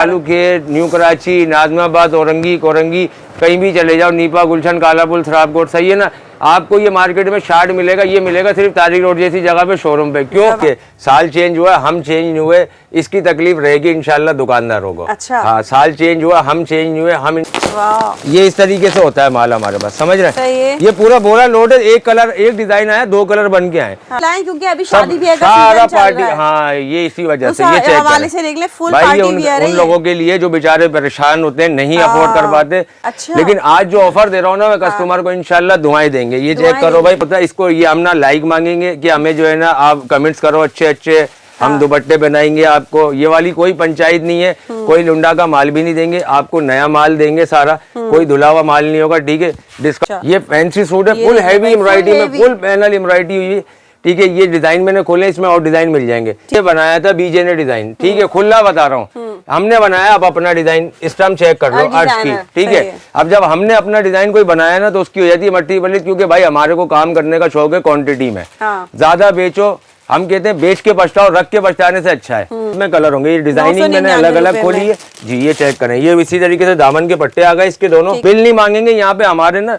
चालू खेत, न्यू कराची, नाजमाबाद, औरंगी, कोरंगी, कहीं भी चले जाओ, नीपा, गुलशन, कालापुर, थराबकोट, सही है ना। आपको ये मार्केट में 60 मिलेगा, ये मिलेगा सिर्फ तारिक रोड जैसी जगह पे शोरूम पे। क्यों कि साल चेंज हुआ, हम चेंज नहीं हुए, इसकी तकलीफ रहेगी इंशाल्लाह दुकानदारों को। अच्छा। हाँ, साल चेंज हुआ, हम चेंज नहीं हुए, हम ये इस तरीके से होता है माल हमारे पास, समझ रहे हैं। ये पूरा बोरा लोड है, एक कलर, एक डिजाइन आया, 2 कलर बन के आए, क्योंकि अभी शादी भी सारा पार्टी। हाँ, ये इसी वजह से ये चेक भाई, उन लोगों के लिए जो बेचारे परेशान होते हैं, नहीं अफोर्ड कर पाते। लेकिन आज जो ऑफर दे रहा हूँ ना मैं कस्टमर को, इंशाल्लाह दुआएं देंगे। ये चेक करो भाई, पता है इसको, ये हम ना लाइक मांगेंगे कि हमें जो है ना आप कमेंट्स करो अच्छे अच्छे, हम दुपट्टे बनाएंगे आपको। ये वाली कोई पंचायत नहीं है, कोई लुंडा का माल भी नहीं देंगे आपको, नया माल देंगे सारा, कोई धुला हुआ माल नहीं होगा, ठीक है। ये फैंसी सूट है, फुल हैवी एम्ब्रॉयडरी में, फुल पैनल एम्ब्रॉयडरी हुई है, ठीक है। ये डिजाइन मैंने खोले, इसमें और डिजाइन मिल जाएंगे। ये बनाया था बीजे ने डिजाइन, ठीक है, खुला बता रहा हूँ, हमने बनाया। अब अपना डिजाइन स्टम्प चेक कर लो अर्श की, ठीक है। अब जब हमने अपना डिजाइन कोई बनाया ना, तो उसकी हो जाती है मट्टी पल्ली, क्योंकि भाई हमारे को काम करने का शौक है क्वांटिटी में। ज्यादा बेचो, हम कहते हैं बेच के पछताओ, रख के पछताने से अच्छा है। इसमें कलर होंगे, ये डिजाइनिंग मैंने अलग अलग खोली है जी। ये चेक करें, ये इसी तरीके से दामन के पट्टे आ गए इसके दोनों। बिल नहीं मांगेंगे यहाँ पे, हमारे ना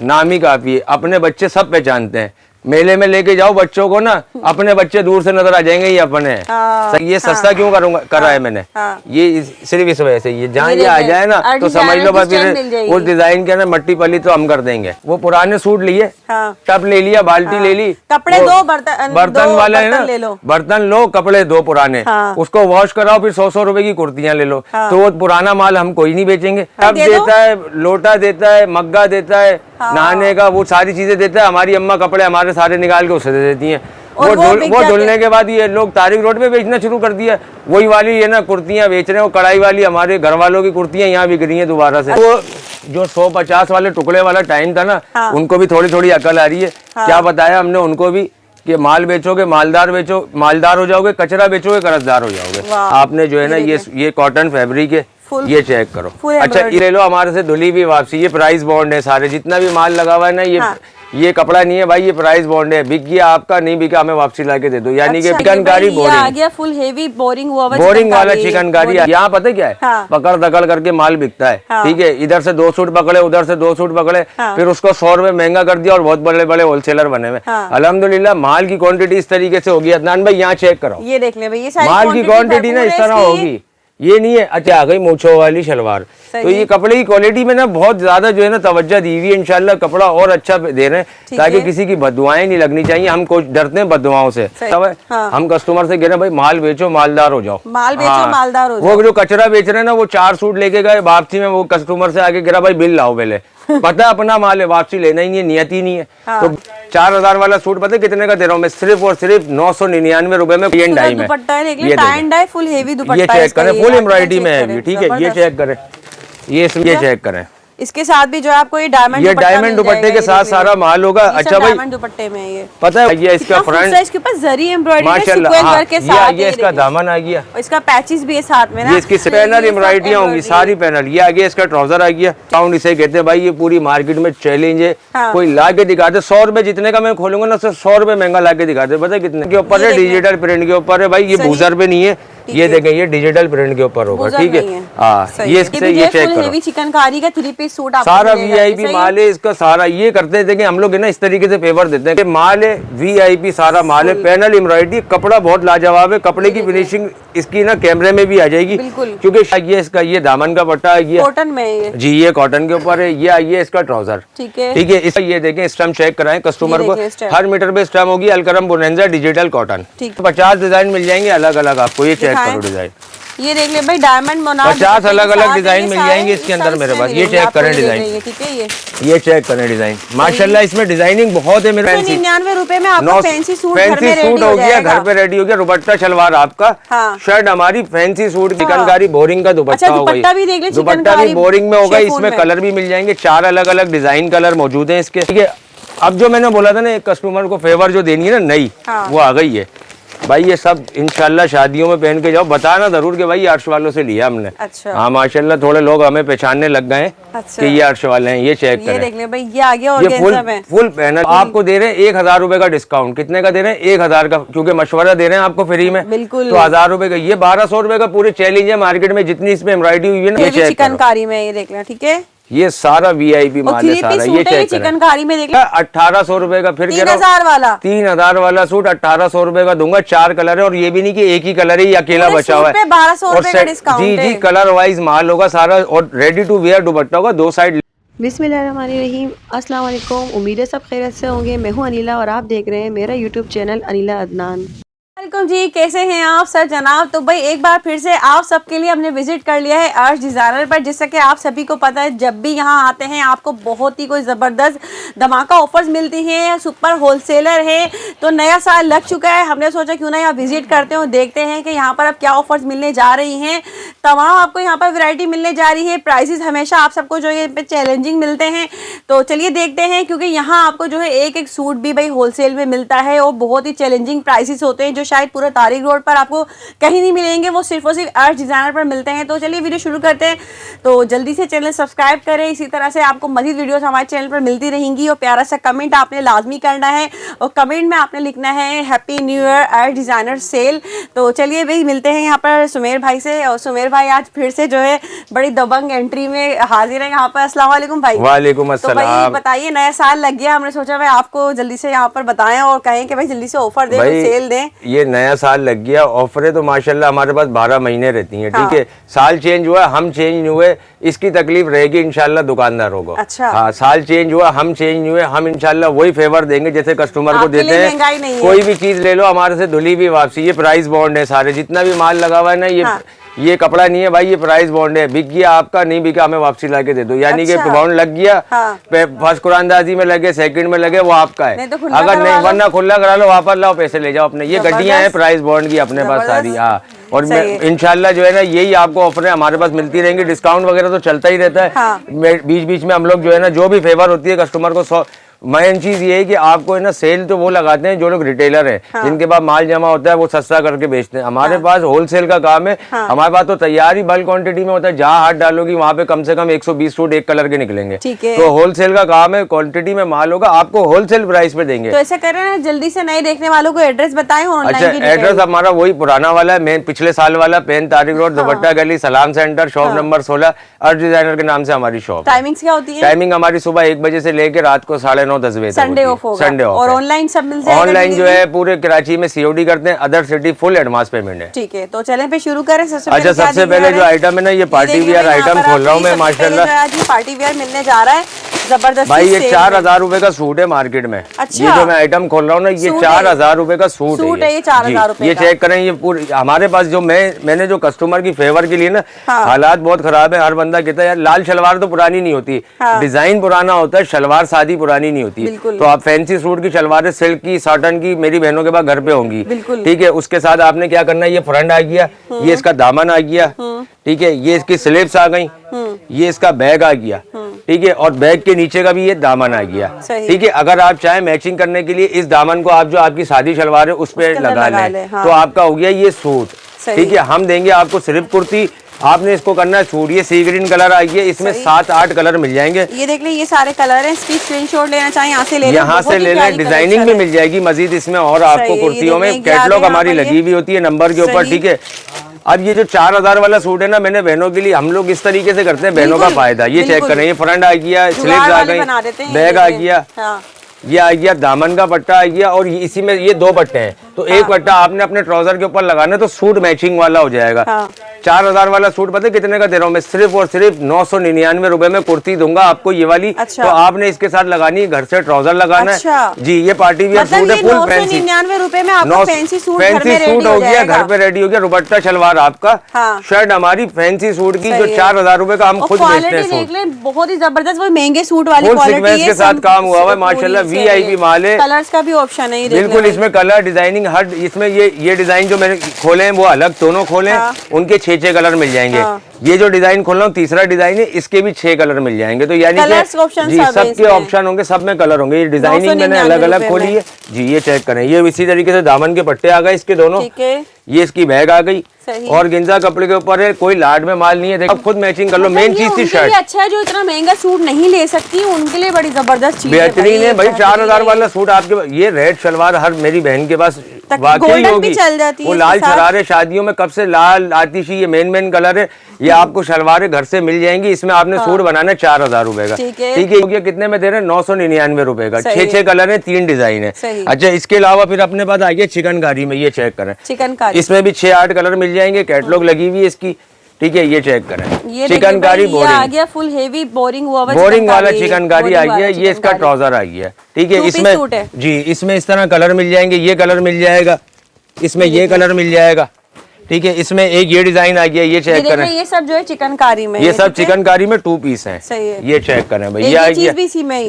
नाम ही काफी है, अपने बच्चे सब पहचानते हैं। मेले में लेके जाओ बच्चों को ना, अपने बच्चे दूर से नजर आ जाएंगे, ये अपने हैं। ये सस्ता क्यों करा है मैंने, ये सिर्फ इस वजह से। ये जहाँ ये आ जाए ना तो समझ लो बस, फिर उस डिजाइन के ना मट्टी पली तो हम कर देंगे। वो पुराने सूट लिए, टब ले लिया, बाल्टी ले ली, कपड़े दो, बर्तन वाले है ना, बर्तन लो, कपड़े दो पुराने, उसको वॉश कराओ, फिर 100 रुपए की कुर्तियां ले लो। तो वो पुराना माल हम कोई नहीं बेचेंगे। टब देता है, लोटा देता है, मग्गा देता है, नहाने का वो सारी चीजें देता है। हमारी अम्मा कपड़े हमारे सारे निकाल के उसे दे देती हैं। वो धुलने के बाद ये लोग तारिक रोड पे बेचना शुरू कर दिया। वही वाली ये ना कुर्तियां बेच रहे हैं, वो कढ़ाई वाली हमारे घर वालों की कुर्तियां यहाँ बिक रही हैं दोबारा से। वो जो 150 वाले टुकड़े वाला टाइम था ना, उनको भी थोड़ी थोड़ी अकल आ रही है। क्या बताया हमने उनको भी कि माल बेचोगे मालदार बेचो, मालदार हो जाओगे, कचरा बेचोगे कर्जदार हो जाओगे। आपने जो है ना ये कॉटन फैब्रिक है, ये चेक करो। अच्छा, ये ले लो हमारे से धुली भी वापसी, ये प्राइस बॉन्ड है सारे, जितना भी माल लगा हुआ है ना, ये कपड़ा नहीं है भाई, ये प्राइस बॉन्ड है। बिक गया आपका, नहीं बिका हमें वापसी लाके दे दो। यानी कि चिकनकारी बोरिंग आ गया, फुल हेवी बोरिंग हुआ, बोरिंग वाला चिकनकारी। यहाँ पता क्या है, पकड़ दकड़ करके माल बिकता है, ठीक है। इधर से 2 सूट पकड़े, उधर से 2 सूट पकड़े, फिर उसको 100 रुपए महंगा कर दिया और बहुत बड़े बड़े होलसेलर बने हुए। अल्हम्दुलिल्लाह माल की क्वांटिटी इस तरीके से होगी। अदनान भाई यहाँ चेक करो, ये देख ले भाई, माल की क्वांटिटी ना इस तरह होगी। ये नहीं है अच्छा आ गई मूंछों वाली शलवार। तो ये कपड़े की क्वालिटी में ना बहुत ज्यादा जो है ना तवज्जो दी हुई है। इंशाल्लाह कपड़ा और अच्छा दे रहे हैं, ताकि किसी की बददुआएं नहीं लगनी चाहिए। हम कुछ डरते हैं बददुआओं से, हम कस्टमर से कह रहे हैं भाई माल बेचो मालदार हो जाओ, माल बेचो मालदार हो जाओ। वो जो कचरा बेच रहे हैं ना, वो 4 सूट लेके गए, वापसी में वो कस्टमर से आके गिरा भाई बिल लाओ पहले। पता है अपना माल है, वापसी लेना ही नहीं है, नियत ही नहीं है। तो 4000 वाला सूट पता है कितने का दे रहा हूँ मैं, सिर्फ और सिर्फ 999 रुपए में। ये डाई में फुल हेवी दुपट्टा, ये चेक करें, फुल एम्ब्रॉयडरी में है, ठीक है। ये चेक करें, ये चेक करें। इसके साथ भी जो है आपको ये डायमंड दुपट्टे के साथ सारा माल होगा। अच्छा भाई, डायमंड दुपट्टे में ये पता है ये इसका फ्रंट, इसके ऊपर जरी एम्ब्रॉयडरी माशाल्लाह, ये इसका दामन आ गया, इसका पैचेस भी है साथ में ना, ये इसकी पैनल एम्ब्रॉयडरियां होंगी सारी पैनल। ये आगे इसका ट्राउजर आ गया, साउंड इसे कहते हैं भाई। ये पूरी मार्केट में चैलेंज है, कोई ला के दिखाते 100 रुपए जितने का मैं खोलूंगा ना, 100 रुपए महंगा ला के दिखाते। पता है कितने के ऊपर है, डिजिटल प्रिंट के ऊपर है भाई। ये बूजर पे नहीं है, ये देखें ये डिजिटल प्रिंट के ऊपर होगा, ठीक है। हाँ, ये इससे ये चेक करो, चिकनकारी का 3 पीस सूट सारा वीआईपी माल है इसका सारा। ये करते थे कि हम लोग है ना इस तरीके से पेपर देते हैं कि माल है वीआईपी सारा माल है, पैनल एम्ब्रॉयडरी, कपड़ा बहुत लाजवाब है। कपड़े की फिनिशिंग इसकी ना कैमरे में भी आ जाएगी, क्योंकि ये इसका ये दामन का पट्टा है, ये कॉटन में जी, ये कॉटन के ऊपर है। ये इसका ट्राउजर, ठीक है। इसका ये देखें स्टम्प चेक कराएं कस्टमर को, हर मीटर पे स्टम्प होगी। Alkaram bonanza digital cotton, 50 design मिल जाएंगे अलग अलग आपको। ये चेक करो डिजाइन, ये देख ले भाई, डायमंड मोनार्क 50 अलग अलग डिजाइन मिल जाएंगे इसके अंदर मेरे पास। ये चेक करें डिजाइन, ठीक है। ये चेक करें डिजाइन, माशाल्लाह इसमें डिजाइनिंग बहुत है मेरे। 99 रुपए में आपको फैंसी सूट हो गया, घर पे रेडी हो गया। दुपट्टा शलवार आपका, शर्ट हमारी फैंसी सूट, चिकनकारी बोरिंग का दुपट्टा होगा। दुपट्टा भी बोरिंग में होगा, इसमें कलर भी मिल जाएंगे, 4 अलग अलग डिजाइन कलर मौजूद है इसके, ठीक है। अब जो मैंने बोला था ना एक कस्टमर को फेवर जो देनी है ना नई, वो आ गई है। भाई ये सब इंशाल्लाह शादियों में पहन के जाओ, बताना जरूर कि भाई ये अर्श वालों से लिया हमने। अच्छा। हाँ माशाल्लाह थोड़े लोग हमें पहचानने लग गए अच्छा। कि ये अर्श वाले हैं। ये चेक करें, देख ले भाई, ये आ गया ये फुल पहना। आपको दे रहे हैं 1000 रुपए का डिस्काउंट। कितने का दे रहे हैं? 1000 का, क्योंकि मशवरा दे रहे हैं आपको फ्री में। बिल्कुल। तो 1000 रुपए का ये 1200 रुपए का पूरे चैलेंज है मार्केट में जितनी इसमें एम्ब्रॉयडरी हुई है ना। ये चिकनकारी में, ये देख लें, ठीक है। ये सारा VIP माल है सारा। ये चेक चिकनकारी में देख लें, 1800 रुपए का। फिर 3000 वाला, 3000 वाला सूट 1800 रुपए का दूंगा। 4 कलर है और ये भी नहीं कि एक ही कलर है, ये अकेला बचा हुआ है। 1200 रुपए का डिस्काउंट। जी जी, कलर वाइज माल होगा सारा और रेडी टू वेयर दुपट्टा होगा, 2 साइड। बिस्मिल्लाहिर्रहमानिर्रहीम, अस्सलाम वालेकुम। उम्मीद है सब खैरियत से होंगे। मैं हूं अनिला और आप देख रहे हैं मेरा यूट्यूब चैनल अनिला अदनान। वालेकुम जी, कैसे हैं आप सर जनाब? तो भाई एक बार फिर से आप सबके लिए हमने विजिट कर लिया है अर्श डिज़ाइनर पर। जैसा कि आप सभी को पता है, जब भी यहाँ आते हैं आपको बहुत ही कोई ज़बरदस्त धमाका ऑफर्स मिलती हैं। सुपर होलसेलर है, तो नया साल लग चुका है, हमने सोचा क्यों ना यहाँ विजिट करते हो, देखते हैं कि यहाँ पर अब क्या ऑफर्स मिलने जा रही हैं। तमाम आपको यहाँ पर वैरायटी मिलने जा रही है। प्राइसेस हमेशा आप सबको जो है चैलेंजिंग मिलते हैं, तो चलिए देखते हैं। क्योंकि यहाँ आपको जो है एक एक सूट भी भाई होलसेल में मिलता है और बहुत ही चैलेंजिंग प्राइसेस होते हैं, जो शायद पूरा तारिक रोड पर आपको कहीं नहीं मिलेंगे, वो सिर्फ और सिर्फ अर्श डिज़ाइनर पर मिलते हैं। तो चलिए वीडियो शुरू करते हैं। तो जल्दी से चैनल सब्सक्राइब करें, इसी तरह से आपको मज़ीद वीडियोस हमारे चैनल पर मिलती रहेंगी। और प्यारा सा कमेंट आपने लाजमी करना है और कमेंट में आपने लिखना है हैप्पी न्यू ईयर अर्श डिज़ाइनर सेल। तो चलिए भाई मिलते हैं यहाँ पर सुमेर भाई से। और सुमेर भाई आज फिर से जो है बड़ी दबंग एंट्री में हाजिर है यहाँ पर। अस्सलाम वालेकुम भाई। वालेकुम अस्सलाम। तो भाई बताइए, नया साल लग गया, हमने सोचा भाई आपको जल्दी से यहाँ पर बताएं और कहें कि भाई जल्दी से ऑफर दें, सेल दें। ये नया साल लग गया, ऑफर है तो माशाल्लाह हमारे पास 12 महीने रहती हैं। हाँ। ठीक है, साल चेंज हुआ, हम चेंज हुए, इसकी तकलीफ रहेगी इंशाल्लाह दुकानदारों को। अच्छा। हाँ, साल चेंज हुआ, हम चेंज हुए, हम इंशाल्लाह वही फेवर देंगे जैसे कस्टमर को देते हैं। कोई भी चीज ले लो हमारे से धुली भी वापसी। ये प्राइस बॉन्ड है सारे, जितना भी माल लगा हुआ है ना, ये हाँ। ये कपड़ा नहीं है भाई, ये प्राइस बॉन्ड है। बिक गया आपका, नहीं बिका हमें वापसी ला के दे दो। यानी कि बॉन्ड लग गया, फर्स्ट कुरानदाजी में लगे, सेकंड में लगे, वो आपका है। अगर नहीं, वरना खुला करा लो, वापस लाओ, पैसे ले जाओ अपने। ये गड्डियां हैं प्राइस बॉन्ड की अपने पास सारी। हाँ, और इंशाल्लाह जो है ना यही आपको ऑफर हमारे पास मिलती रहेंगी। डिस्काउंट वगैरह तो चलता ही रहता है। हाँ। बीच बीच में हम लोग जो है ना, जो भी फेवर होती है कस्टमर को, मेन चीज ये है कि आपको है ना सेल तो वो लगाते हैं जो लोग रिटेलर है। हाँ। जिनके पास माल जमा होता है वो सस्ता करके बेचते हैं। हमारे पास होलसेल का काम है। हाँ। हमारे पास तो तैयार ही बल्क क्वांटिटी में होता है, जहाँ हाथ डालोगी वहाँ पे कम से कम 120 सूट एक कलर के निकलेंगे। तो होलसेल का काम है, क्वांटिटी में माल होगा, आपको होलसेल प्राइस पे देंगे। तो ऐसा कर रहे हैं, जल्दी से नए देखने वालों को एड्रेस बताएं। अच्छा, एड्रेस हमारा वही पुराना वाला है, मेन पिछले साल वाला, पेन तारिक रोड, दुपट्टा गली, सलाम सेंटर, शॉप नंबर 16, अर्श डिजाइनर के नाम से हमारी शॉप। टाइमिंग क्या होती है? टाइमिंग हमारी सुबह 1 बजे से लेकर रात को 9:30-10 बजे। Sunday off. और ऑनलाइन सब मिल जाएगा? ऑनलाइन जो है पूरे कराची में COD करते हैं, other city full advance payment है। ठीक है, तो चलें फिर शुरू करें। अच्छा, सबसे पहले जो आइटम है ना, ये पार्टी वियर आइटम खोल रहा हूँ मैं माशाल्लाह। पार्टी वियर मिलने जा रहा है जबरदस्त भाई। ये 4000 रुपए का सूट है मार्केट में। अच्छा। ये जो मैं आइटम खोल रहा हूँ ना, ये 4000 रुपए का सूट है। ये 4000 रुपए। ये चेक करें, ये पूरी हमारे पास जो मैंने जो कस्टमर की फेवर के लिए ना, हालात बहुत खराब है। हर बंदा कहता है यार लाल शलवार तो पुरानी नहीं होती, डिजाइन पुराना होता है, शलवार सादी पुरानी नहीं होती। तो आप फैंसी सूट की शलवार सिल्क की, साटन की मेरी बहनों के पास घर पे होंगी। ठीक है, उसके साथ आपने क्या करना है, ये फ्रंट आ गया, ये इसका दामन आ गया, ठीक है, ये इसकी स्लीव्स आ गई, ये इसका बैग आ गया, ठीक है, और बैग के नीचे का भी ये दामन आ गया। ठीक है, अगर आप चाहे मैचिंग करने के लिए इस दामन को आप जो आपकी सादी शलवार है उस पर लगा लें, तो आपका हो गया ये सूट। ठीक है, हम देंगे आपको सिर्फ कुर्ती, आपने इसको करना है सूट। ये सी ग्रीन कलर आई है, इसमें 7-8 कलर मिल जाएंगे। ये देख लें, ये सारे कलर हैं। इसकी स्क्रीनशॉट लेना चाहें यहाँ से ले लें, यहाँ से ले लें। डिजाइनिंग भी मिल जाएगी मजीद इसमें, और आपको कुर्तियों में कैटलॉग हमारी लगी हुई होती है नंबर के ऊपर। ठीक है, अब ये जो 4000 वाला सूट है ना, मैंने बहनों के लिए, हम लोग इस तरीके से करते हैं बहनों का फायदा। ये चेक करें, ये फ्रंट आ गया, स्लीव्स आ गई, बैग आ गया, ये आ गया, दामन का पट्टा आ गया, और इसी में ये 2 पट्टे हैं। तो एक पट्टा आपने अपने ट्राउजर के ऊपर लगाना, तो सूट मैचिंग वाला हो जाएगा। 4000 वाला सूट पता है कितने का दे रहा हूँ मैं? सिर्फ और सिर्फ 999 रुपए में कुर्ती दूंगा आपको ये वाली। अच्छा। तो आपने इसके साथ लगानी है, घर से ट्राउजर लगाना है। अच्छा। जी, ये पार्टी वियर सूट है, फुल फैंसी। 999 रुपए में आपको फैंसी सूट हो गया, घर पे रेडी हो गया। दुपट्टा शलवार आपका, शर्ट हमारी फैंसी सूट की, जो 4000 रुपए का हम खुद बेचते हैं। बहुत ही जबरदस्त, वो महंगे सूट वाली क्वालिटी के साथ काम हुआ है माशाल्लाह। VIP माल है, कलर्स का भी ऑप्शन है बिल्कुल। इसमें कलर डिजाइनिंग हर, इसमें ये डिजाइन जो मैंने खोले हैं वो अलग, दोनों खोले, उनके 6 6 कलर मिल जाएंगे। ये जो डिजाइन खोल रहा हूँ तीसरा डिजाइन है, इसके भी 6 कलर मिल जाएंगे। तो यानी कि जी सबके ऑप्शन होंगे, सब में कलर होंगे। ये डिजाइनिंग मैंने अलग अलग खोली है जी, ये चेक करें। ये इसी तरीके से दामन के पट्टे आ गए इसके दोनों, ये इसकी बैग आ गई और गिंजा कपड़े के ऊपर है, कोई लाड में माल नहीं है। देखो खुद मैचिंग कर लो। मेन चीज थी शर्ट। अच्छा है जो इतना महंगा सूट नहीं ले सकती उनके लिए बड़ी जबरदस्त चीज है, बेहतरीन है भाई। 4000 वाला सूट आपके, ये रेड शलवार हर मेरी बहन के पास वाकई होगी, वो लाल शरारे शादियों में कब से लाल आतिशी, ये मेन कलर है। ये आपको शलवारें घर से मिल जाएंगी। इसमें आपने सूट बनाना है 4000 रुपए का, ठीक है। कितने में दे रहे हैं? 999 रुपए का। 6 कलर है, 3 डिजाइन है। अच्छा, इसके अलावा फिर अपने पास आ गया चिकनकारी में, ये चेक करें। चिकनकारी इसमें भी 6-8 कलर मिल जाएंगे, कैटलॉग लगी हुई है इसकी, ठीक है। ये चेक करें, चिकनकारी बोरिंग आ गया, फुल हेवी बोरिंग वाला चिकनकारी आ गया। ये इसका ट्राउजर आ गया, ठीक है। इसमें जी, इसमें इस तरह कलर मिल जाएंगे। ये कलर मिल जाएगा, इसमें ये कलर मिल जाएगा, ठीक है। इसमें एक ये डिजाइन आ गया, ये चेक करें। ये सब जो है चिकनकारी में, ये सब चिकनकारी में 2 पीस हैं, ये चेक करें भाई। ये आ गया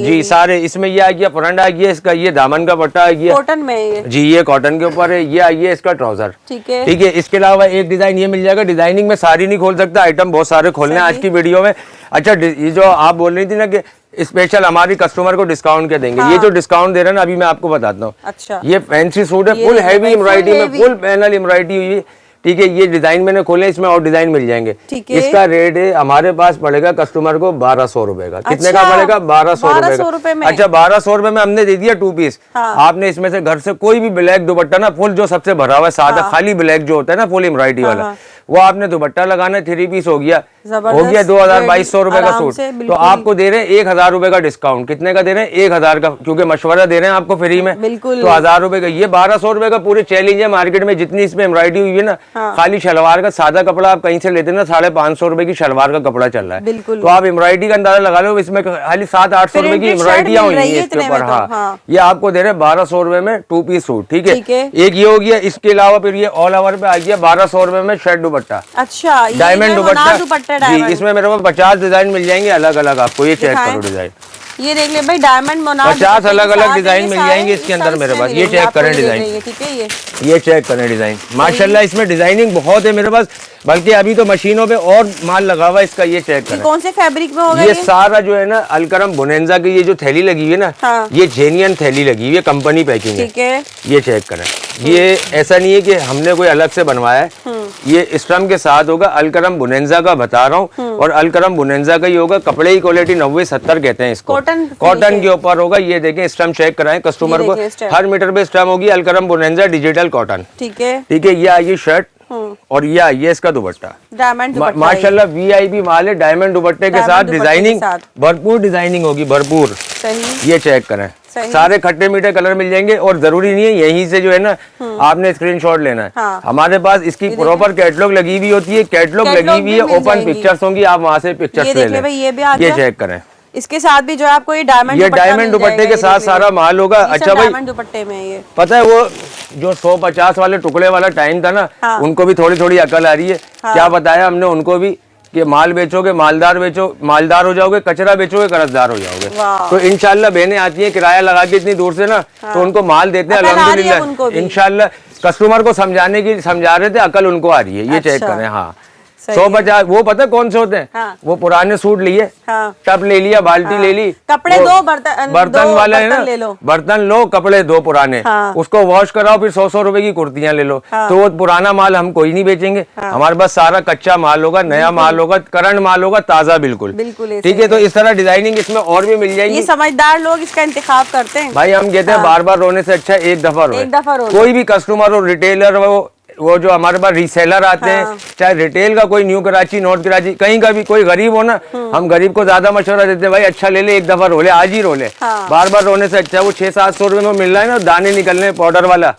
जी सारे, इसमें ये आ गया फ्रंट आ गया इसका, ये दामन का पट्टा आ गया कॉटन में जी, ये कॉटन के ऊपर है। ये आ गया इसका ट्राउजर, ठीक है। इसके अलावा एक डिजाइन ये मिल जाएगा। डिजाइनिंग में सारी नहीं खोल सकता, आइटम बहुत सारे खोलने आज की वीडियो में। अच्छा, ये जो आप बोल रही थी ना कि स्पेशल हमारी कस्टमर को डिस्काउंट क्या देंगे, ये जो डिस्काउंट दे रहे हैं ना अभी मैं आपको बताता हूँ। अच्छा, ये फैंसी सूट है, फुल हैवी एम्ब्रॉयडरी में, फुल पैनल एम्ब्रॉयडरी हुई है, ठीक है। ये डिजाइन मैंने खोले, इसमें और डिजाइन मिल जाएंगे। इसका रेट है हमारे पास पड़ेगा कस्टमर को 1200 रुपए का। कितने का पड़ेगा? 1200 रुपए का। अच्छा, 1200 रुपए में हमने दे दिया 2 पीस। आपने इसमें से घर से कोई भी ब्लैक दुपट्टा ना, फुल जो सबसे भरा हुआ है सादा खाली ब्लैक जो होता है ना, फुल एम्ब्रॉयडरी वाला, वो आपने दुपट्टा लगाना, 3 पीस हो गया 2200 रुपए का सूट। तो आपको दे रहे हैं 1000 रुपए का डिस्काउंट। कितने का दे रहे हैं? 1000 का, क्योंकि मशवरा दे रहे हैं आपको फ्री में, तो 1000 रुपए का। ये 1200 रुपए का पूरे चैलेंज है मार्केट में जितनी इसमें एम्ब्रॉयडरी हुई है ना। खाली शलवार का सादा कपड़ा आप कहीं से लेते ना, 550 रुपए की शलवार का कपड़ा चल रहा है, तो आप एम्ब्रॉयडरी का अंदाजा लगा लो। इसमें खाली 700-800 रुपए की एम्ब्रॉयडरियां हुई है इसके ऊपर। हाँ, ये आपको दे रहे हैं 1200 रुपए में 2 पीस सूट, ठीक है। एक ये हो गया। इसके अलावा फिर ये ऑल ओवर पे आ गया 1200 रुपए में शर्ट दुपट्टा। अच्छा, डायमंड दुपट्टा जी, इसमें मेरे को 50 डिजाइन मिल जाएंगे अलग अलग। आपको ये चेक करो डिजाइन, ये देख ले भाई, डायमंड मोनार्क 50 अलग अलग डिजाइन मिल जाएंगे इसके अंदर मेरे पास। ये चेक करें डिजाइन, ठीक है। ये चेक करें डिजाइन, माशाल्लाह इसमें डिजाइनिंग बहुत है मेरे पास, बल्कि अभी तो मशीनों पे और माल लगा हुआ है इसका। ये चेक करें, कौन से फैब्रिक में होगा? ये सारा जो है ना अलकरम बुनेंजा की ये जो थैली लगी हुई है ना, ये जेनियन थैली लगी हुई है, कंपनी पैकिंग है। ये चेक करें, ये ऐसा नहीं है कि हमने कोई अलग से बनवाया है। ये स्टम के साथ होगा, अलकरम बुनेंजा का बता रहा हूँ, और अलकरम बुनेंजा का ही होगा। कपड़े की क्वालिटी 90-70 कहते हैं इसको, कॉटन के ऊपर होगा। ये देखें, स्टम चेक कराएं कस्टमर को, हर मीटर पे स्टम होगी, अलकरम बुनेंजा डिजिटल कॉटन, ठीक है। ये आइए शर्ट, और ये आइए इसका दुपट्टा, डायमंड माशाल्लाह वीआईपी माल है। डायमंड दुपट्टे के साथ डिजाइनिंग, भरपूर डिजाइनिंग होगी, भरपूर। ये चेक करें, सारे खट्टे मीठे कलर मिल जाएंगे, और जरूरी नहीं है यहीं से जो है ना आपने स्क्रीनशॉट लेना है। हमारे पास इसकी प्रॉपर कैटलॉग लगी हुई होती है, कैटलॉग लगी हुई है, ओपन पिक्चर्स होंगी, आप वहाँ से पिक्चर्स ले लें। ये चेक करें, इसके साथ भी जो है आपको ये डायमंड दुपट्टे के साथ सारा माल होगा। अच्छा भाई, दुपट्टे में ये पता है वो जो 150 वाले टुकड़े वाला टाइम था ना, उनको भी थोड़ी थोड़ी अकल आ रही है। क्या बताया हमने उनको भी कि माल बेचोगे मालदार बेचो, मालदार हो जाओगे, कचरा बेचोगे कर्जदार हो जाओगे। तो इंशाल्लाह बहनें आती हैं किराया लगा के इतनी दूर से ना, तो उनको माल देते हैं अल्हम्दुलिल्लाह। इंशाल्लाह कस्टमर को समझा रहे थे, अकल उनको आ रही है। ये चेक करें, हाँ 150, वो पता कौन से होते हैं? वो पुराने सूट लिए, टब ले लिया, बाल्टी ले ली, कपड़े दो, बर्तन वाले है ना, बर्तन लो, कपड़े दो पुराने, उसको वॉश कराओ, फिर 100 रुपए की कुर्तियां ले लो। तो वो पुराना माल हम कोई नहीं बेचेंगे, हमारे पास सारा कच्चा माल होगा, नया माल होगा, करंट माल होगा, ताजा बिल्कुल, ठीक है। तो इस तरह डिजाइनिंग इसमें और भी मिल जाएगी। समझदार लोग इसका इंतखाब करते हैं भाई। हम कहते हैं बार बार रोने से अच्छा एक दफा रो। कोई भी कस्टमर हो, रिटेलर हो, वो जो हमारे पास रीसेलर आते हैं, चाहे रिटेल का कोई न्यू कराची, नॉर्थ कराची, कहीं का भी कोई गरीब हो ना, हम गरीब को ज्यादा मशवरा देते हैं, भाई अच्छा ले ले, एक दफा रो ले, आज ही रो ले। बार बार रोने से अच्छा वो 600-700 रुपए में मिल रहा है ना, दाने निकलने पाउडर वाला,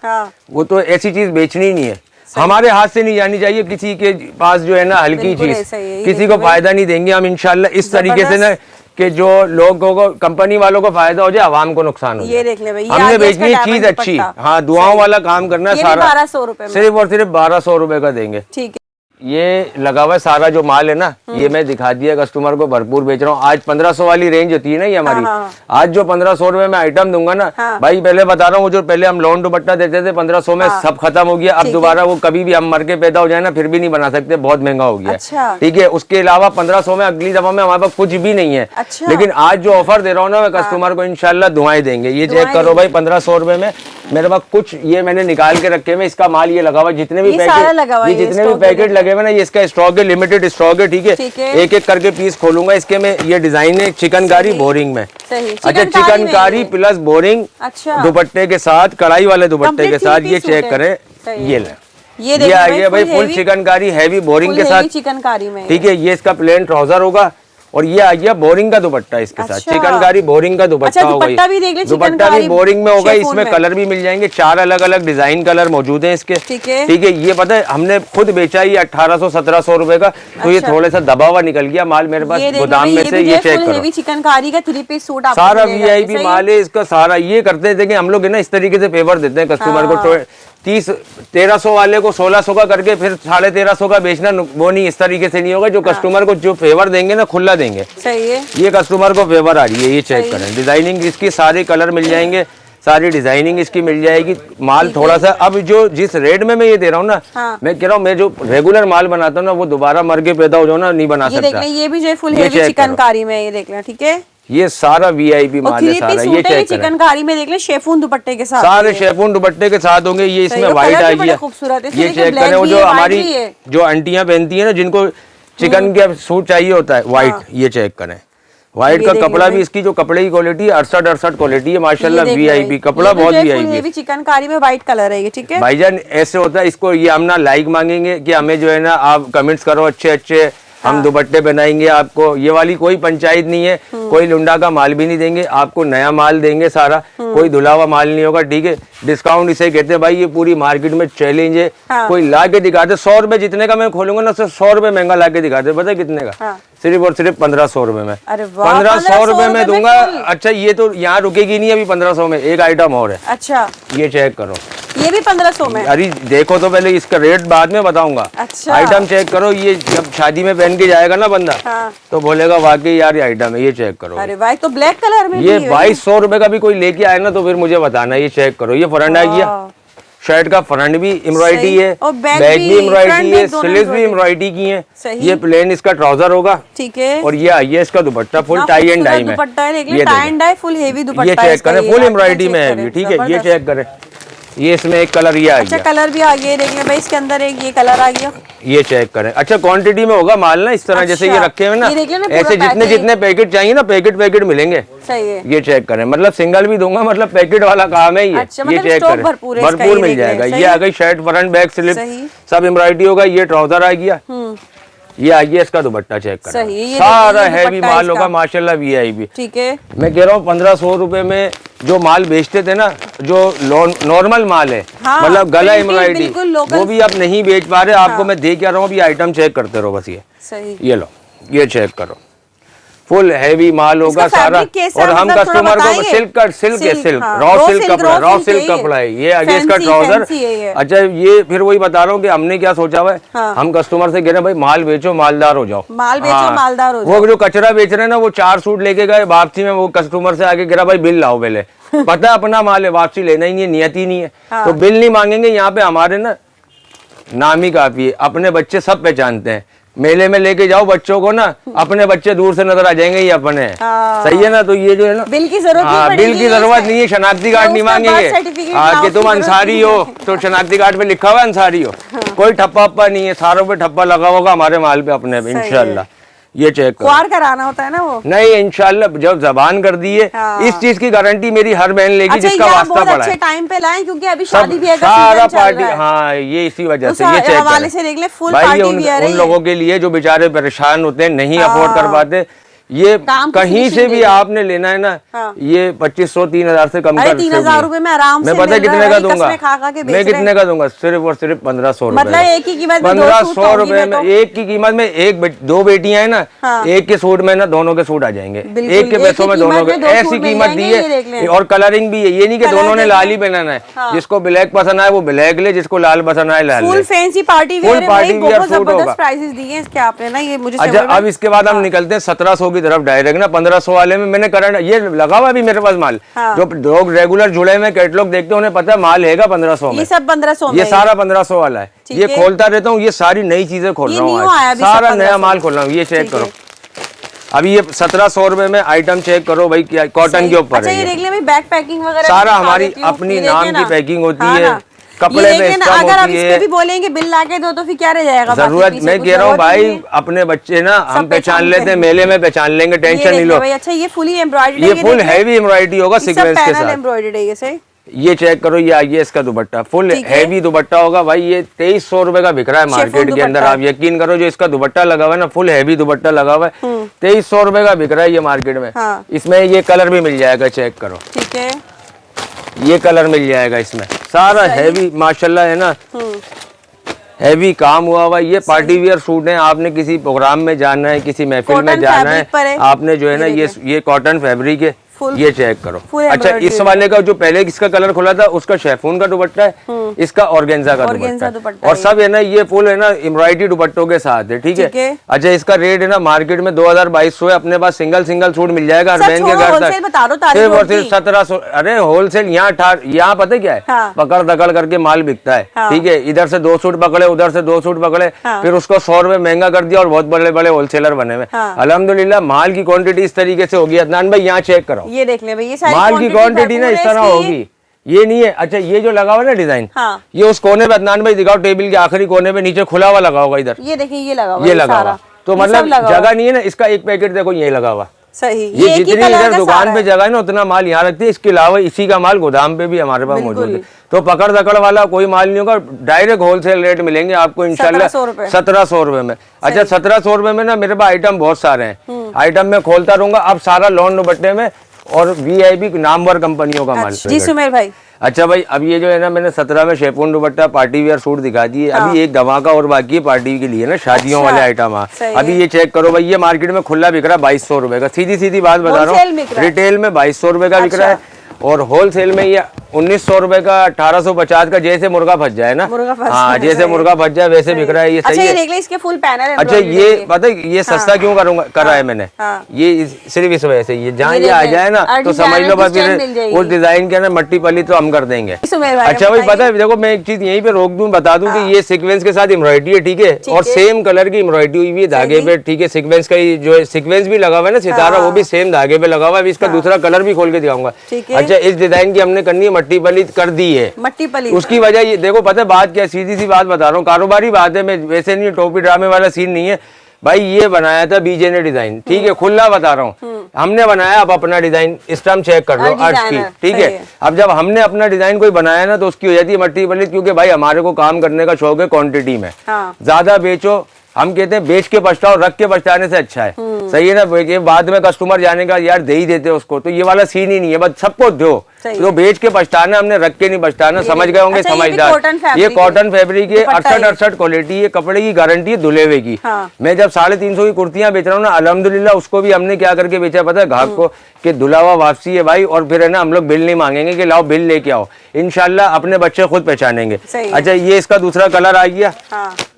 वो तो ऐसी चीज बेचनी नहीं है। हमारे हाथ से नहीं जानी चाहिए किसी के पास जो है ना हल्की चीज, किसी को फायदा नहीं देंगे हम इंशाल्लाह। इस तरीके से ना कि जो लोगों को, कंपनी वालों को फायदा हो जाए, आवाम को नुकसान हो जाए। ये देख ले भाई, हमने बेचनी चीज अच्छी, हाँ दुआओं वाला काम करना है सारा। 1200 रुपए, सिर्फ और सिर्फ 1200 रुपए का देंगे, ठीक है। ये लगा हुआ है सारा जो माल है ना, ये मैं दिखा दिया कस्टमर को, भरपूर बेच रहा हूँ। आज 1500 वाली रेंज होती है ना ये हमारी, आज जो 1500 रुपए में आइटम दूंगा ना भाई, पहले बता रहा हूँ, जो पहले हम लॉन दुपट्टा देते थे 1500 में, सब खत्म हो गया। अब दोबारा वो कभी भी हम मर के पैदा हो जाए ना, फिर भी नहीं बना सकते, बहुत महंगा हो गया। ठीक है, उसके अलावा 1500 में अगली दफा में हमारे पास कुछ भी नहीं है। लेकिन आज जो ऑफर दे रहा हूँ ना मैं कस्टमर को, इंशाल्लाह दुआएं देंगे। ये चेक करो भाई, 1500 रुपए में मेरे पास कुछ ये मैंने निकाल के रखे हुए, इसका माल ये लगा हुआ, जितने भी पैकेट, ये जितने भी पैकेट लगे हुए ना, ये इसका स्टॉक है, लिमिटेड स्टॉक है। ठीक है, एक एक करके पीस खोलूंगा इसके में। ये डिजाइन है चिकनकारी बोरिंग में। अच्छा, चिकनकारी प्लस बोरिंग दुपट्टे के साथ, कढ़ाई वाले दुपट्टे के साथ, ये चेक करें, ये आइए भाई, फुल चिकनकारी हैवी बोरिंग के साथ चिकनकारी में। ठीक है, ये इसका प्लेन ट्राउजर होगा और ये आ गया बोरिंग का दुपट्टा इसके साथ। चिकनकारी बोरिंग का दुपट्टा होगा, दुपट्टा भी बोरिंग में होगा। इसमें कलर भी मिल जाएंगे, 4 अलग अलग डिजाइन कलर मौजूद हैं इसके। ठीक है, ये पता है हमने खुद बेचा ये 1800-1700 रुपए का, तो ये थोड़ा सा दबा हुआ निकल गया माल मेरे पास गोदाम में से। ये चेक करो, चिकनकारी का 3 पीस सूट सारा VIP माल है इसका सारा। ये करते थे कि हम लोग ना इस तरीके से फेवर देते हैं कस्टमर को, 1300 वाले को 1600 का करके फिर 1350 का बेचना, वो नहीं, इस तरीके से नहीं होगा। जो कस्टमर को जो फेवर देंगे ना, खुला देंगे। सही है, ये कस्टमर को फेवर आ रही है। ये चेक करें, डिजाइनिंग इसकी सारे कलर मिल जाएंगे, सारी डिजाइनिंग इसकी मिल जाएगी। माल थोड़ा सा, अब जो जिस रेट में मैं ये दे रहा हूँ ना, मैं कह रहा हूँ, मैं जो रेगुलर माल बनाता हूँ ना, वो दोबारा मर के पैदा हो जाओ ना, नहीं बना सकता। ये भी जो फुल हेवी चिकनकारी में, ये देख लें। ठीक है, ये सारा VIP माल है सारा। ये चेक चिकनकारी में देख ले, शेफून दुपट्टे के साथ, सारे शेफून दुपट्टे के साथ होंगे। ये इसमें व्हाइट आ गया, ये चेक करें। वो जो हमारी जो आंटियां पहनती है ना, जिनको चिकन का सूट चाहिए होता है व्हाइट, ये चेक करें। व्हाइट का कपड़ा भी, इसकी जो कपड़े की क्वालिटी 68 क्वालिटी है माशाल्लाह, VIP कपड़ा, बहुत VIP। चिकनकारी में व्हाइट कलर है ये। ठीक है भाईजान, ऐसे होता है, इसको ये हम ना लाइक मांगेंगे कि हमें जो है ना आप कमेंट्स करो अच्छे अच्छे, हम दुपट्टे बनाएंगे आपको। ये वाली कोई पंचायत नहीं है, कोई लुंडा का माल भी नहीं देंगे आपको, नया माल देंगे सारा, कोई धुला हुआ माल नहीं होगा। ठीक है, डिस्काउंट इसे कहते हैं भाई, ये पूरी मार्केट में चैलेंज है। कोई ला के दिखाते 100 रुपए, जितने का मैं खोलूंगा ना, सिर्फ 100 रुपए महंगा ला के दिखाते, पता है कितने का? सिर्फ और सिर्फ 1500 रुपए में। 1500 रुपए में दूंगा। अच्छा, ये तो यहाँ रुकेगी नहीं, अभी 1500 में एक आइटम और है। अच्छा, ये चेक करो, ये भी 1500 में। अरे देखो तो पहले, इसका रेट बाद में बताऊंगा। अच्छा, आइटम चेक करो। ये जब शादी में पहन के जाएगा ना बंदा, तो बोलेगा वाकई यार ये आइटम है। ये चेक करो। अरे भाई, तो ब्लैक कलर में ये 2200 रुपए का भी कोई लेके आए ना, तो फिर मुझे बताना। ये चेक करो, ये फ्रंट आ गया, शर्ट का फ्रंट भी एम्ब्रॉयडरी है, बैक भी एम्ब्रॉयडरी है, स्लीव्स भी एम्ब्रॉयडरी की है। ये प्लेन इसका ट्राउजर होगा। ठीक है, और ये आइए इसका dupatta full tie and dye में, ये tie and dye full heavy dupatta, ये चेक करें, फुल एम्ब्रॉयडरी में है। ठीक है, ये चेक करें, ये इसमें एक कलर ये आ गया। कलर भी आ गया, देख लें भाई, इसके अंदर एक ये कलर आ गया। ये चेक करें। अच्छा, क्वांटिटी में होगा माल ना, इस तरह जैसे ये रखे हुए ना, ऐसे जितने जितने पैकेट चाहिए ना, पैकेट मिलेंगे। सही है, ये चेक करें, मतलब सिंगल भी दूंगा, मतलब पैकेट वाला काम है ये। ये चेक करें, भरपूर मिल जाएगा। ये आ गई शर्ट, फ्रंट बैक स्लिप सब एम्ब्रॉयडरी होगा। ये ट्राउजर आ गया, ये आइए इसका दुपट्टा चेक करें, सारा हैवी माल होगा माशाल्लाह, VIP। ठीक है, मैं कह रहा हूँ 1500 रुपए में जो माल बेचते थे ना, जो नॉर्मल माल है, मतलब गला एम्ब्रॉयडरी, वो भी आप नहीं बेच पा रहे। आपको मैं दे क्या रहा हूँ, अभी आइटम चेक करते रहो बस। ये लो, ये चेक करो, फुल हैवी माल होगा सारा। और हम कस्टमर को सिल्क रॉ सिल्क कपड़ा है। ये आगे इसका ट्राउजर। अच्छा, ये फिर वही बता रहा हूँ कि हमने क्या सोचा हुआ है, हम कस्टमर से कह रहे हैं भाई माल बेचो, मालदार हो जाओ, मालदार हो जाओ। वो जो कचरा बेच रहे हैं ना, वो 4 सूट लेके गए, वापसी में वो कस्टमर से आके गिरा भाई बिल लाओ पहले। पता है अपना माल है, वापसी लेना ही नहीं है, नियत ही नहीं है, तो बिल नहीं मांगेंगे। यहाँ पे हमारे ना नाम ही काफी है, अपने बच्चे सब पहचानते हैं। मेले में लेके जाओ बच्चों को ना, अपने बच्चे दूर से नजर आ जाएंगे, ये अपने हैं। सही है ना, तो ये जो है ना, बिल की जरूरत नहीं है, शनाख्ती कार्ड नहीं मांगेंगे कि तुम अंसारी हो, तो शनाख्ती कार्ड पे लिखा हुआ अंसारी हो, कोई ठप्पा वप्पा नहीं है, सारों पे ठप्पा लगा होगा हमारे माल पे, अपने पे इंशाल्लाह। ये चेक क्वार कराना होता है ना वो, नहीं इंशाल्लाह जब जबान कर दी है। इस चीज की गारंटी मेरी हर बहन लेगी जिसका वास्ता पड़ा है। टाइम पे लाएं, क्योंकि अभी शादी भी सारा पार्टी, हाँ ये इसी वजह से। ये चेक से देख ले, फुल भाई, उन लोगों के लिए जो बेचारे परेशान होते हैं, नहीं अफोर्ड कर पाते, ये कहीं से भी आपने लेना है ना, ये 2500-3000 से कम कर 3000 रुपए में आराम से मैं पता कितने का दूंगा, मैं कितने का दूंगा, सिर्फ और सिर्फ 1500 रुपए। मतलब एक ही कीमत 1500 रुपए में एक की कीमत में दो बेटियां है ना, एक के सूट में ना दोनों के सूट आ जाएंगे, एक के पैसों में दोनों के, ऐसी कीमत दी है। और कलरिंग भी है, ये नहीं कि दोनों ने लाल ही पहनाना है, जिसको ब्लैक पसंद आए वो ब्लैक ले, जिसको लाल पसंद आए लाल ले। Full fancy party wear suit होगा। प्राइसेस दिए हैं इसके आपने ना, ये मुझे। अच्छा अब इसके बाद हम निकलते हैं 1700 की तरफ डायरेक्ट ना। 1500 वाले में मैंने करंट ये लगा हुआ अभी मेरे पास माल, जो लोग रेगुलर जुड़े हुए कैटलॉग देखते हैं उन्हें पता है माल हैगा 1500 में। ये सब 1500 में, ये सारा 1500 वाला है। ये खोलता रहता हूँ, ये सारी नई चीजें खोल रहा हूँ, सारा नया माल खोल रहा हूँ। ये चेक करो, अभी ये 1700 रुपए में आइटम चेक करो भाई, क्या कॉटन के ऊपर है। अच्छा, ये बैक पैकिंग वगैरह सारा हमारी अपनी नाम की पैकिंग होती है, कपड़े पे अगर आप इस पे भी बोलेंगे बिल लाके दो तो फिर क्या रह जाएगा जरूरत। मैं कह रहा हूँ भाई अपने बच्चे ना हम पहचान लेते हैं, मेले में पहचान लेंगे, टेंशन नहीं लो। अच्छा ये फुली एम्ब्रॉयडरी, ये फुल हैवी एम्ब्रॉयडरी होगा सीक्वेंस के साथ। एम्ब्रॉयडरी है ये चेक करो, ये आइए इसका दुपट्टा फुल हैवी दुपट्टा होगा भाई। ये 2300 रुपए का बिक रहा है मार्केट के अंदर। आप यकीन करो, जो इसका दुपट्टा लगा हुआ है ना, फुल हैवी दुपट्टा लगा हुआ है, 2300 रुपए का बिक रहा है ये मार्केट में। इसमें ये कलर भी मिल जाएगा, चेक करो, ठीक है, ये कलर मिल जाएगा इसमें, सारा हैवी माशाल्लाह है ना, हैवी काम हुआ। ये पार्टी वियर सूट है, आपने किसी प्रोग्राम में जाना है, किसी महफिल में जाना है, आपने जो है ना ये कॉटन फैब्रिक है, ये चेक करो। अच्छा इस वाले का जो पहले इसका कलर खुला था उसका शेफून का दुपट्टा है, इसका ऑर्गेन्जा का दुपट्टा, और सब है ना ये फुल है ना एम्ब्रॉयडरी दुपट्टों के साथ है, ठीक है। अच्छा इसका रेट है ना मार्केट में 2200 है, अपने पास सिंगल सूट मिल जाएगा हर बहन के घर तक, सिर्फ और सिर्फ 1700। अरे होलसेल यहाँ पता है क्या है, पकड़ दकड़ करके माल बिकता है, ठीक है। इधर से 2 सूट पकड़े, उधर से 2 सूट पकड़े, फिर उसको 100 रुपए महंगा कर दिया और बहुत बड़े बड़े होलसेलर बने हुए। अल्हम्दुलिल्लाह माल की क्वांटिटी इस तरीके से होगी। अदनान भाई यहाँ चेक करो, ये देख ले भाई, ये सारी माल की क्वांटिटी ना इस तरह होगी, ये नहीं है। अच्छा ये जो लगा हुआ है ना डिजाइन, ये उस कोने पे अदनान भाई दिखाओ, टेबल के आखिरी कोने पे नीचे खुला हुआ लगा होगा, इधर ये देखिए ये लगा हुआ, ये लगा हुआ, तो मतलब जगह नहीं है ना। इसका एक पैकेट देखो ये लगा हुआ, सही। ये जितनी इधर दुकान पे जगह है ना उतना माल यहाँ रखते हैं, इसके अलावा इसी का माल गोदाम पे भी हमारे पास मौजूद है। तो पकड़ दकड़ वाला कोई माल नहीं होगा, डायरेक्ट होलसेल रेट मिलेंगे आपको इंशाल्लाह 1700 रुपए में। अच्छा 1700 रुपए में ना मेरे पास आइटम बहुत सारे हैं, आइटम में खोलता रहूंगा। अब सारा लॉन दुपट्टे में और वीआईपी नामवर कंपनियों का माल। जी सुमेर भाई, अच्छा भाई अब ये जो है ना मैंने 17 में शेफून दुपट्टा पार्टी वेयर सूट दिखा दिए, अभी एक धमाका और बाकी है पार्टी के लिए ना, शादियों वाले आइटम। अभी ये चेक करो भाई, ये मार्केट में खुला बिक रहा है 2200 रुपए का, सीधी बात बता रहा हूँ। रिटेल में 2200 रुपए का बिक रहा है, और होलसेल में ये 1900 रुपए का, 1850 का, जैसे मुर्गा फंस जाए ना, हाँ जैसे मुर्गा फंस जाए वैसे बिक रहा है। ये सही है। इसके फुल पैनल है। अच्छा ये पता है ये सस्ता क्यों करा है मैंने, ये सिर्फ इस वजह से, ये जहाँ ये आ जाए ना तो समझ लो बस फिर उस डिजाइन के ना मट्टी पली तो हम कर देंगे। अच्छा भाई पता है देखो, मैं एक चीज यहीं पे रोक दूं, बता दूं कि ये सीक्वेंस के साथ एम्ब्रॉयडरी है, ठीक है, और सेम कलर की एम्ब्रॉयडरी हुई है धागे पे, ठीक है। सीक्वेंस का जो सीक्वेंस भी लगा हुआ है ना सितारा, वो भी सेम धागे पे लगा हुआ है। इसका दूसरा कलर भी खोल के दिखाऊंगा। अच्छा इस डिजाइन की हमने करनी है मट्टी पली कर दी है, मट्टी पली। उसकी वजह ये देखो पता है बात क्या, सीधी सी बात बता रहा हूँ, कारोबारी बात है, मैं वैसे नहीं टोपी ड्रामे वाला सीन नहीं है भाई। ये बनाया था बीजे ने डिजाइन, ठीक है, खुला बता रहा हूँ, हमने बनाया। अब अपना डिजाइन स्टम्प चेक कर लो अर्श की, ठीक है। अब जब हमने अपना डिजाइन कोई बनाया ना तो उसकी हो जाती है मट्टी पली, क्योंकि भाई हमारे को काम करने का शौक है क्वांटिटी में, ज्यादा बेचो। हम कहते हैं बेच के पछताओ, रख के पछताने से अच्छा है, सही है ना। ये बाद में कस्टमर जाने का यार दे ही देते उसको, तो ये वाला सीन ही नहीं है, बस सबको दो, तो बेच के पछताना, हमने रख के नहीं पछताना, समझ गए होंगे समझदार। ये कॉटन फैब्रिक है, 68 क्वालिटी है, कपड़े की गारंटी है धुले हुए की। मैं जब 350 की कुर्तियां बेच रहा हूँ ना, अल्हम्दुलिल्लाह उसको भी हमने क्या करके बेचा पता है ग्राहक को, कि धुला हुआ वापसी है भाई, और फिर है ना हम लोग बिल नहीं मांगेंगे कि लाओ बिल लेके आओ, इंशाल्लाह अपने बच्चे खुद पहचानेंगे। अच्छा ये इसका दूसरा कलर आ गया,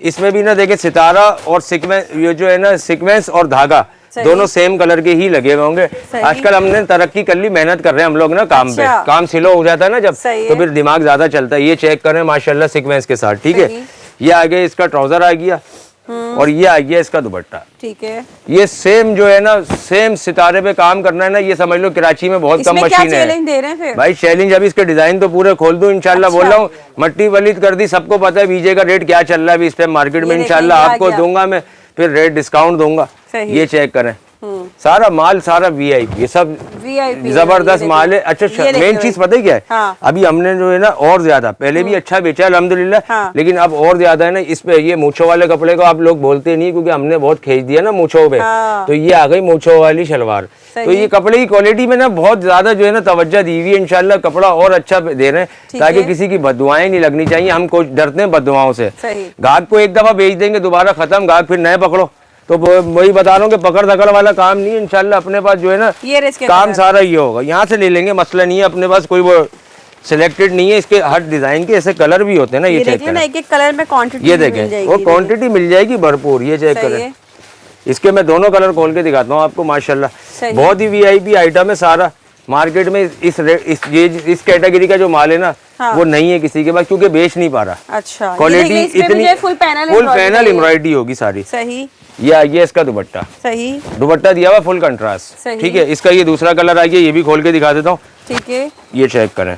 इसमें भी ना देखे सितारा और सीक्वेंस, ये जो है ना सीक्वेंस और धागा दोनों सेम कलर के ही लगे हुए होंगे। आजकल हमने तरक्की कर ली, मेहनत कर रहे हैं हम लोग ना काम पे, काम स्लो हो जाता है ना जब, तो फिर दिमाग ज्यादा चलता है। ये चेक करें माशाल्लाह सीक्वेंस के साथ, ठीक है। ये आ गया इसका ट्राउजर आ गया, और ये आ गया इसका दुपट्टा, ठीक है। ये सेम जो है ना, सेम सितारे पे काम करना है ना, ये समझ लो कराची में बहुत कम मशीन है भाई। चैलेंज अभी इसके डिजाइन तो पूरे खोल दूं इंशाल्लाह, बोल रहा हूँ मट्टी वलीद कर दी, सबको पता है बीजे का रेट क्या चल रहा है अभी इस टाइम मार्केट में, इंशाल्लाह आपको दूंगा मैं, फिर रेट डिस्काउंट दूंगा। ये चेक करें, सारा माल सारा वीआईपी, ये सब VIP जबरदस्त माल है। अच्छा मेन चीज पता है क्या है? हाँ। अभी हमने जो है ना और ज्यादा, पहले भी अच्छा बेचा अल्हम्दुलिल्लाह, हाँ। लेकिन अब और ज्यादा है ना इस पे। ये मूंछों वाले कपड़े को आप लोग बोलते नहीं, क्योंकि हमने बहुत खींच दिया ना मूंछों पे। हाँ। तो ये आ गई मूंछों वाली शलवार। तो ये कपड़े की क्वालिटी में ना बहुत ज्यादा जो है ना तवज्जो दी हुई है। इंशाल्लाह कपड़ा और अच्छा दे रहे हैं, ताकि किसी की बददुआएं नहीं लगनी चाहिए। हम कुछ डरते हैं बददुआओं से। गाहक को एक दफा बेच देंगे, दोबारा खत्म, गाहक फिर नए पकड़ो। तो वही बता रहा हूँ कि पकड़ दकड़ वाला काम नहीं है। इंशाल्लाह अपने पास जो है ना काम सारा ये होगा, यहाँ से ले लेंगे, मसला नहीं है। अपने पास कोई वो सिलेक्टेड नहीं है, इसके हर डिजाइन के ऐसे कलर भी होते हैं ना। ये चेक करें, एक एक कलर में क्वांटिटी ये देखें, वो क्वांटिटी मिल जाएगी भरपूर। ये चेक करें, इसके मैं दोनों कलर खोल के दिखाता हूँ आपको। माशाल्लाह बहुत ही वीआईपी आइटम है सारा। मार्केट में इस कैटेगरी का जो माल है ना, वो नहीं है किसी के पास, क्योंकि बेच नहीं पा रहा। अच्छा, क्वालिटी इतनी फुल पैनल एम्ब्रॉयडरी होगी सारी। सही। ये इसका दुपट्टा, सही दुपट्टा दिया हुआ फुल कंट्रास्ट, ठीक है। इसका ये दूसरा कलर आ गया, ये भी खोल के दिखा देता हूँ, ठीक है। ये चेक करें।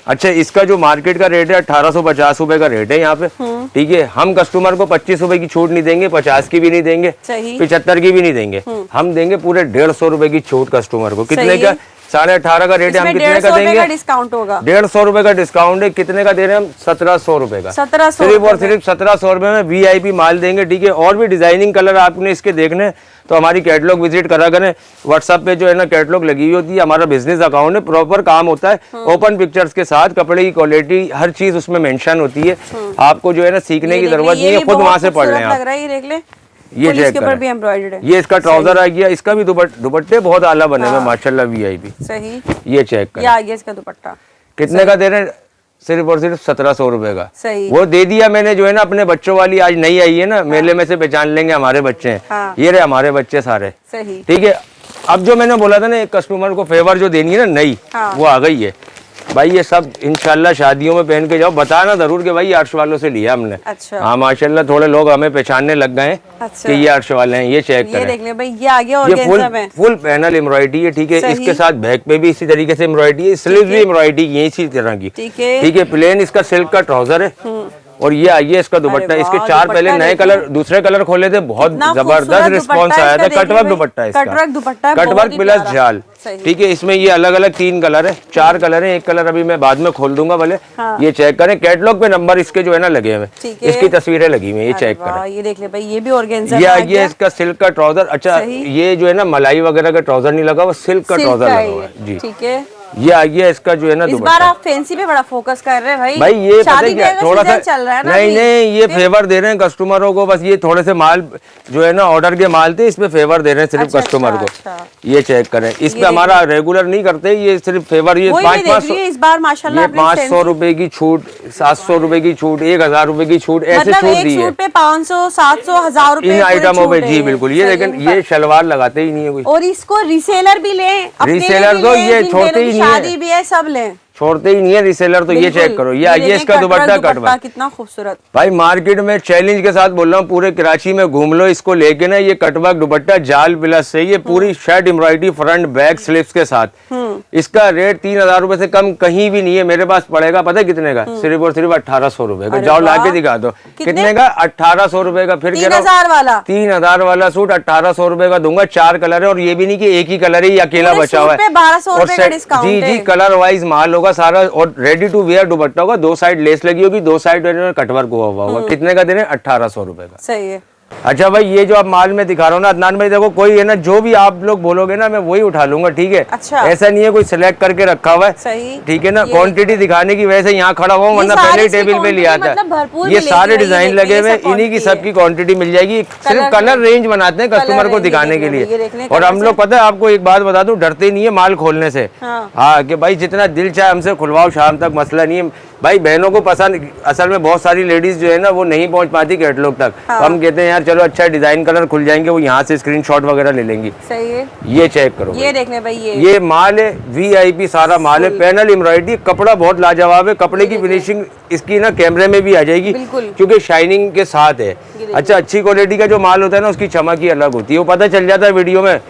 अच्छा, इसका जो मार्केट का रेट है 1850 रुपए का रेट है यहाँ पे, ठीक है। हम कस्टमर को 25 रुपए की छूट नहीं देंगे, 50 की भी नहीं देंगे, 75 की भी नहीं देंगे। हम देंगे पूरे 150 रुपए की छूट कस्टमर को। कितने का? 18.5 का रेट है, हम कितने का देंगे? डिस्काउंट होगा, 150 रुपए का डिस्काउंट है। कितने का दे रहे हैं हम? 1700 रुपए का। 1700 सिर्फ और सिर्फ 1700 रुपए में वीआईपी माल देंगे, ठीक है। और भी डिजाइनिंग कलर आपने इसके देखने तो हमारी कैटलॉग विजिट करा करें। व्हाट्सएप पे जो है ना कैटलॉग लगी हुई होती है, हमारा बिजनेस अकाउंट है, प्रॉपर काम होता है ओपन पिक्चर्स के साथ। कपड़े की क्वालिटी हर चीज उसमें मेंशन होती है। आपको जो है ना सीखने की जरूरत नहीं है, खुद वहाँ से पढ़ लें आप। ये चेक करें, ये इसका ट्राउजर आ गया। इसका भी दुपट्टे बहुत आला बने हुए माशाल्लाह, वीआईपी। सही। ये चेक करें, ये आ गया इसका दुपट्टा। कितने का दे रहे हैं? सिर्फ और सिर्फ 1700 रुपए का। सही। वो दे दिया मैंने जो है ना अपने बच्चों वाली, आज नई आई है ना, मेले में से पहचान लेंगे हमारे बच्चे हैं। ये रहे हमारे बच्चे सारे, सही, ठीक है। अब जो मैंने बोला था ना एक कस्टमर को फेवर जो देनी है ना नई, वो आ गई है भाई। ये सब इंशाल्लाह शादियों में पहन के जाओ, बताना जरूर कि भाई अर्श वालों से लिया हमने। अच्छा। हाँ माशाल्लाह, थोड़े लोग हमें पहचानने लग गए हैं कि ये अर्श वाले हैं। ये चेक करें, ये देख ले भाई, ये आ गया। ये फुल पैनल एम्ब्रॉयडरी है, ठीक है। इसके साथ बैक पे भी इसी तरीके से एम्ब्रॉयडरी है, स्लीव भी एम्ब्रॉयडरी है इसी तरह की, ठीक है। प्लेन इसका सिल्क का ट्राउजर है, और ये आइए इसका दुपट्टा। इसके 4 पहले नए कलर, दूसरे कलर खोले थे, बहुत जबरदस्त रिस्पॉन्स आया था। कटवर्क दुपट्टा है इसका, कटवर्क प्लस जाल, ठीक है। इसमें ये अलग अलग 3 कलर है, 4 कलर है। एक कलर अभी मैं बाद में खोल दूंगा भले। ये चेक करें, कैटलॉग पे नंबर इसके जो है ना लगे हुए, इसकी तस्वीरें लगी हुई है। ये चेक करें, ये देख ले भाई, ये भी ऑर्गेन्जा। ये आइए इसका सिल्क का ट्राउजर। अच्छा, ये जो है ना मलाई वगैरह का ट्राउजर नहीं लगा, वो सिल्क का ट्राउजर लगा हुआ है जी, ठीक है। ये आइए इसका जो है ना इस बार आप फैंसी पे बड़ा फोकस कर रहे हैं भाई। ये शादी क्या थोड़ा सा चल रहा है ना, नहीं ये फेवर दे रहे हैं कस्टमरों को। बस ये थोड़े से माल जो है ना ऑर्डर के माल थे, इसमें फेवर दे रहे हैं सिर्फ कस्टमर को। ये चेक करें, इस पे हमारा रेगुलर नहीं करते, ये सिर्फ फेवर। ये 500 रुपए की छूट, 700 रुपए की छूट, 1000 रुपए की छूट, ऐसे छूट दी है 500, 700, 1000 रुपए इन आइटमों पे जी बिल्कुल। ये लेकिन ये शलवार लगाते ही नहीं है कोई, और इसको रीसेलर भी ले, रीसेलर तो ये छोड़ते ही नहीं है, शादी भी है, सब ले, छोड़ते ही नहीं है रीसेलर तो। ये चेक करो, ये आइए इसका दुपट्टा कटवर्क, कितना खूबसूरत भाई। मार्केट में चैलेंज के साथ बोल रहा हूँ, पूरे कराची में घूम लो इसको लेके ना। ये कटवर्क दुपट्टा जाल प्लस से, ये पूरी shirt embroidery front back sleeves के साथ। इसका रेट 3000 रुपए से कम कहीं भी नहीं है। मेरे पास पड़ेगा पता है कितने का? सिर्फ और सिर्फ 1800 रुपए का। जाओ लाके दिखा दो कितने का? 1800 रुपए का। फिर 3000 वाला सूट 1800 रुपए का दूंगा। 4 कलर है, और ये भी नहीं कि एक ही कलर है, ये अकेला बचा हुआ है। 1200 जी जी, कलर वाइज माल होगा सारा, और रेडी टू वेयर दुपट्टा होगा। 2 साइड लेस लगी होगी, 2 साइड कटवर्क हुआ होगा। कितने का दे रहे हैं? 1800 रुपए का। सही है। अच्छा भाई, ये जो आप माल में दिखा रहा हूँ ना अदनान भाई, देखो कोई है ना, जो भी आप लोग बोलोगे ना मैं वही उठा लूंगा, ठीक है। अच्छा। ऐसा नहीं है कोई सिलेक्ट करके रखा हुआ है, सही, ठीक है ना। क्वांटिटी दिखाने की वजह से यहाँ खड़ा हुआ, वरना पहले ही टेबल पे लिया था। ये सारे डिजाइन लगे हुए, इन्हीं की सबकी क्वांटिटी मिल जाएगी। सिर्फ कलर रेंज बनाते हैं कस्टमर को दिखाने के लिए। और हम लोग पता है आपको एक बात बता दूं, डरते नहीं है माल खोलने से। हाँ, कि भाई जितना दिल चाहे हमसे खुलवाओ शाम तक, मसला नहीं है भाई। बहनों को पसंद, असल में बहुत सारी लेडीज जो है ना वो नहीं पहुंच पाती कैटलॉग तक। तो हम कहते हैं यार चलो अच्छा डिजाइन कलर खुल जाएंगे, वो यहाँ से स्क्रीनशॉट वगैरह ले लेंगी। सही है। ये चेक करो, ये देख ले भाई, ये माल है वीआईपी सारा माल है, पैनल एम्ब्रॉयडरी, कपड़ा बहुत लाजवाब है। कपड़े की फिनिशिंग इसकी ना कैमरे में भी आ जाएगी, क्योंकि शाइनिंग के साथ है। अच्छा, अच्छी क्वालिटी का जो माल होता है ना उसकी चमक ही अलग होती है, वो पता चल जाता है वीडियो में।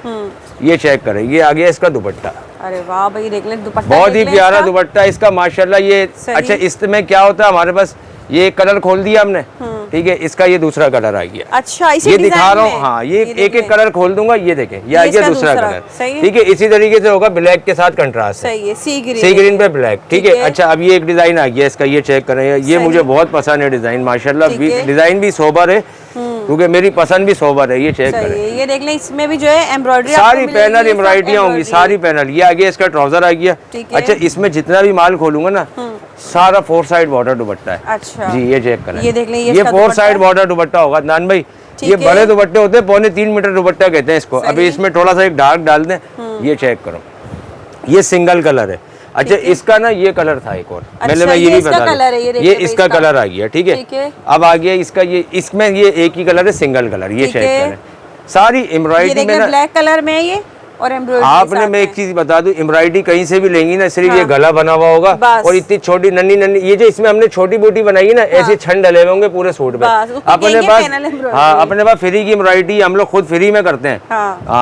ये चेक करें, ये आ गया इसका दुपट्टा। अरे वाह भाई, देख ले दुपट्टा, बहुत ही प्यारा दुपट्टा इसका माशाल्लाह। ये अच्छा, इसमें क्या होता है हमारे पास ये एक कलर खोल दिया हमने, ठीक है, इसका ये दूसरा कलर आ गया। अच्छा, इसी ये डिजाइन दिखा रहा हूँ, में? हाँ, ये एक एक कलर खोल दूंगा, ये देखें, ये आ गया दूसरा कलर, ठीक है। इसी तरीके से होगा, ब्लैक के साथ कंट्रास्ट है, सही है, सी ग्रीन पे ब्लैक, ठीक है। अच्छा, अब ये एक डिजाइन आ गया इसका, ये चेक करें, ये मुझे बहुत पसंद है डिजाइन, माशाल्लाह, डिजाइन भी सोबर है, क्योंकि मेरी पसंद भी सोबर है। ये चेक करें, ये देख लें, इसमें भी जो है एम्ब्रॉयडरी, सारी पैनल एम्ब्रॉयडरियां होंगी, सारी पैनल। ये आ गया इसका ट्राउजर आ गया। अच्छा, इसमें जितना भी माल खोलूंगा ना, सारा 4 साइड बॉर्डर दुपट्टा है। अच्छा जी, ये चेक करें, ये देख लें, ये 4 साइड बॉर्डर दुपट्टा होगा नान भाई। ये बड़े दुपट्टे होते हैं, 2.25 मीटर दुपट्टा कहते हैं इसको। अभी इसमें थोड़ा सा एक डार्क डाल दें, ये चेक करो, ये सिंगल कलर है। अच्छा, इसका ना ये कलर था एक और, मैंने मैं ये नहीं बता, ये इसका कलर आ गया, ठीक है। अब आ गया इसका, ये इसमें ये एक ही कलर है, सिंगल कलर, ये चेक करें, सारी एम्ब्रॉयडरी में ना ब्लैक कलर में ये और आपने, मैं एक चीज बता दूं, एम्ब्रॉयडरी कहीं से भी लेंगी ना, सिर्फ ये गला बना हुआ होगा और इतनी छोटी नन्ही नन्ही, ये जो इसमें हमने छोटी बूटी बनाई है ना, ऐसे छन डले हुए होंगे पूरे सूट पे। अपने पास, हाँ, अपने पास फ्री की एम्ब्रॉयडरी हम लोग खुद फ्री में करते हैं।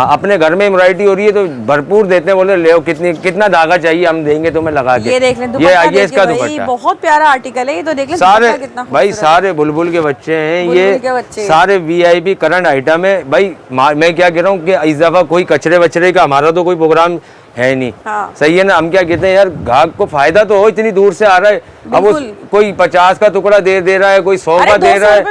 अपने घर में एम्ब्रॉयडरी हो रही है तो भरपूर देते हैं, बोले ले कितना धागा चाहिए, हम देंगे तुम्हें लगा के। ये देख लें, ये आइए इसका दुपट्टा, बहुत प्यारा आर्टिकल है ये तो, देख लें सारे भाई, सारे बुलबुल के बच्चे हैं, ये सारे VIP करंट आइटम है भाई। मैं क्या कह रहा हूँ कि इस दफा कोई कचरे वचरे का हमारा तो कोई प्रोग्राम है नहीं, सही है ना। हम क्या कहते हैं यार, ग्राहक को फायदा तो हो, इतनी दूर से आ रहा है, अब वो कोई 50 का टुकड़ा दे रहा है, कोई 100 का दे रहा है,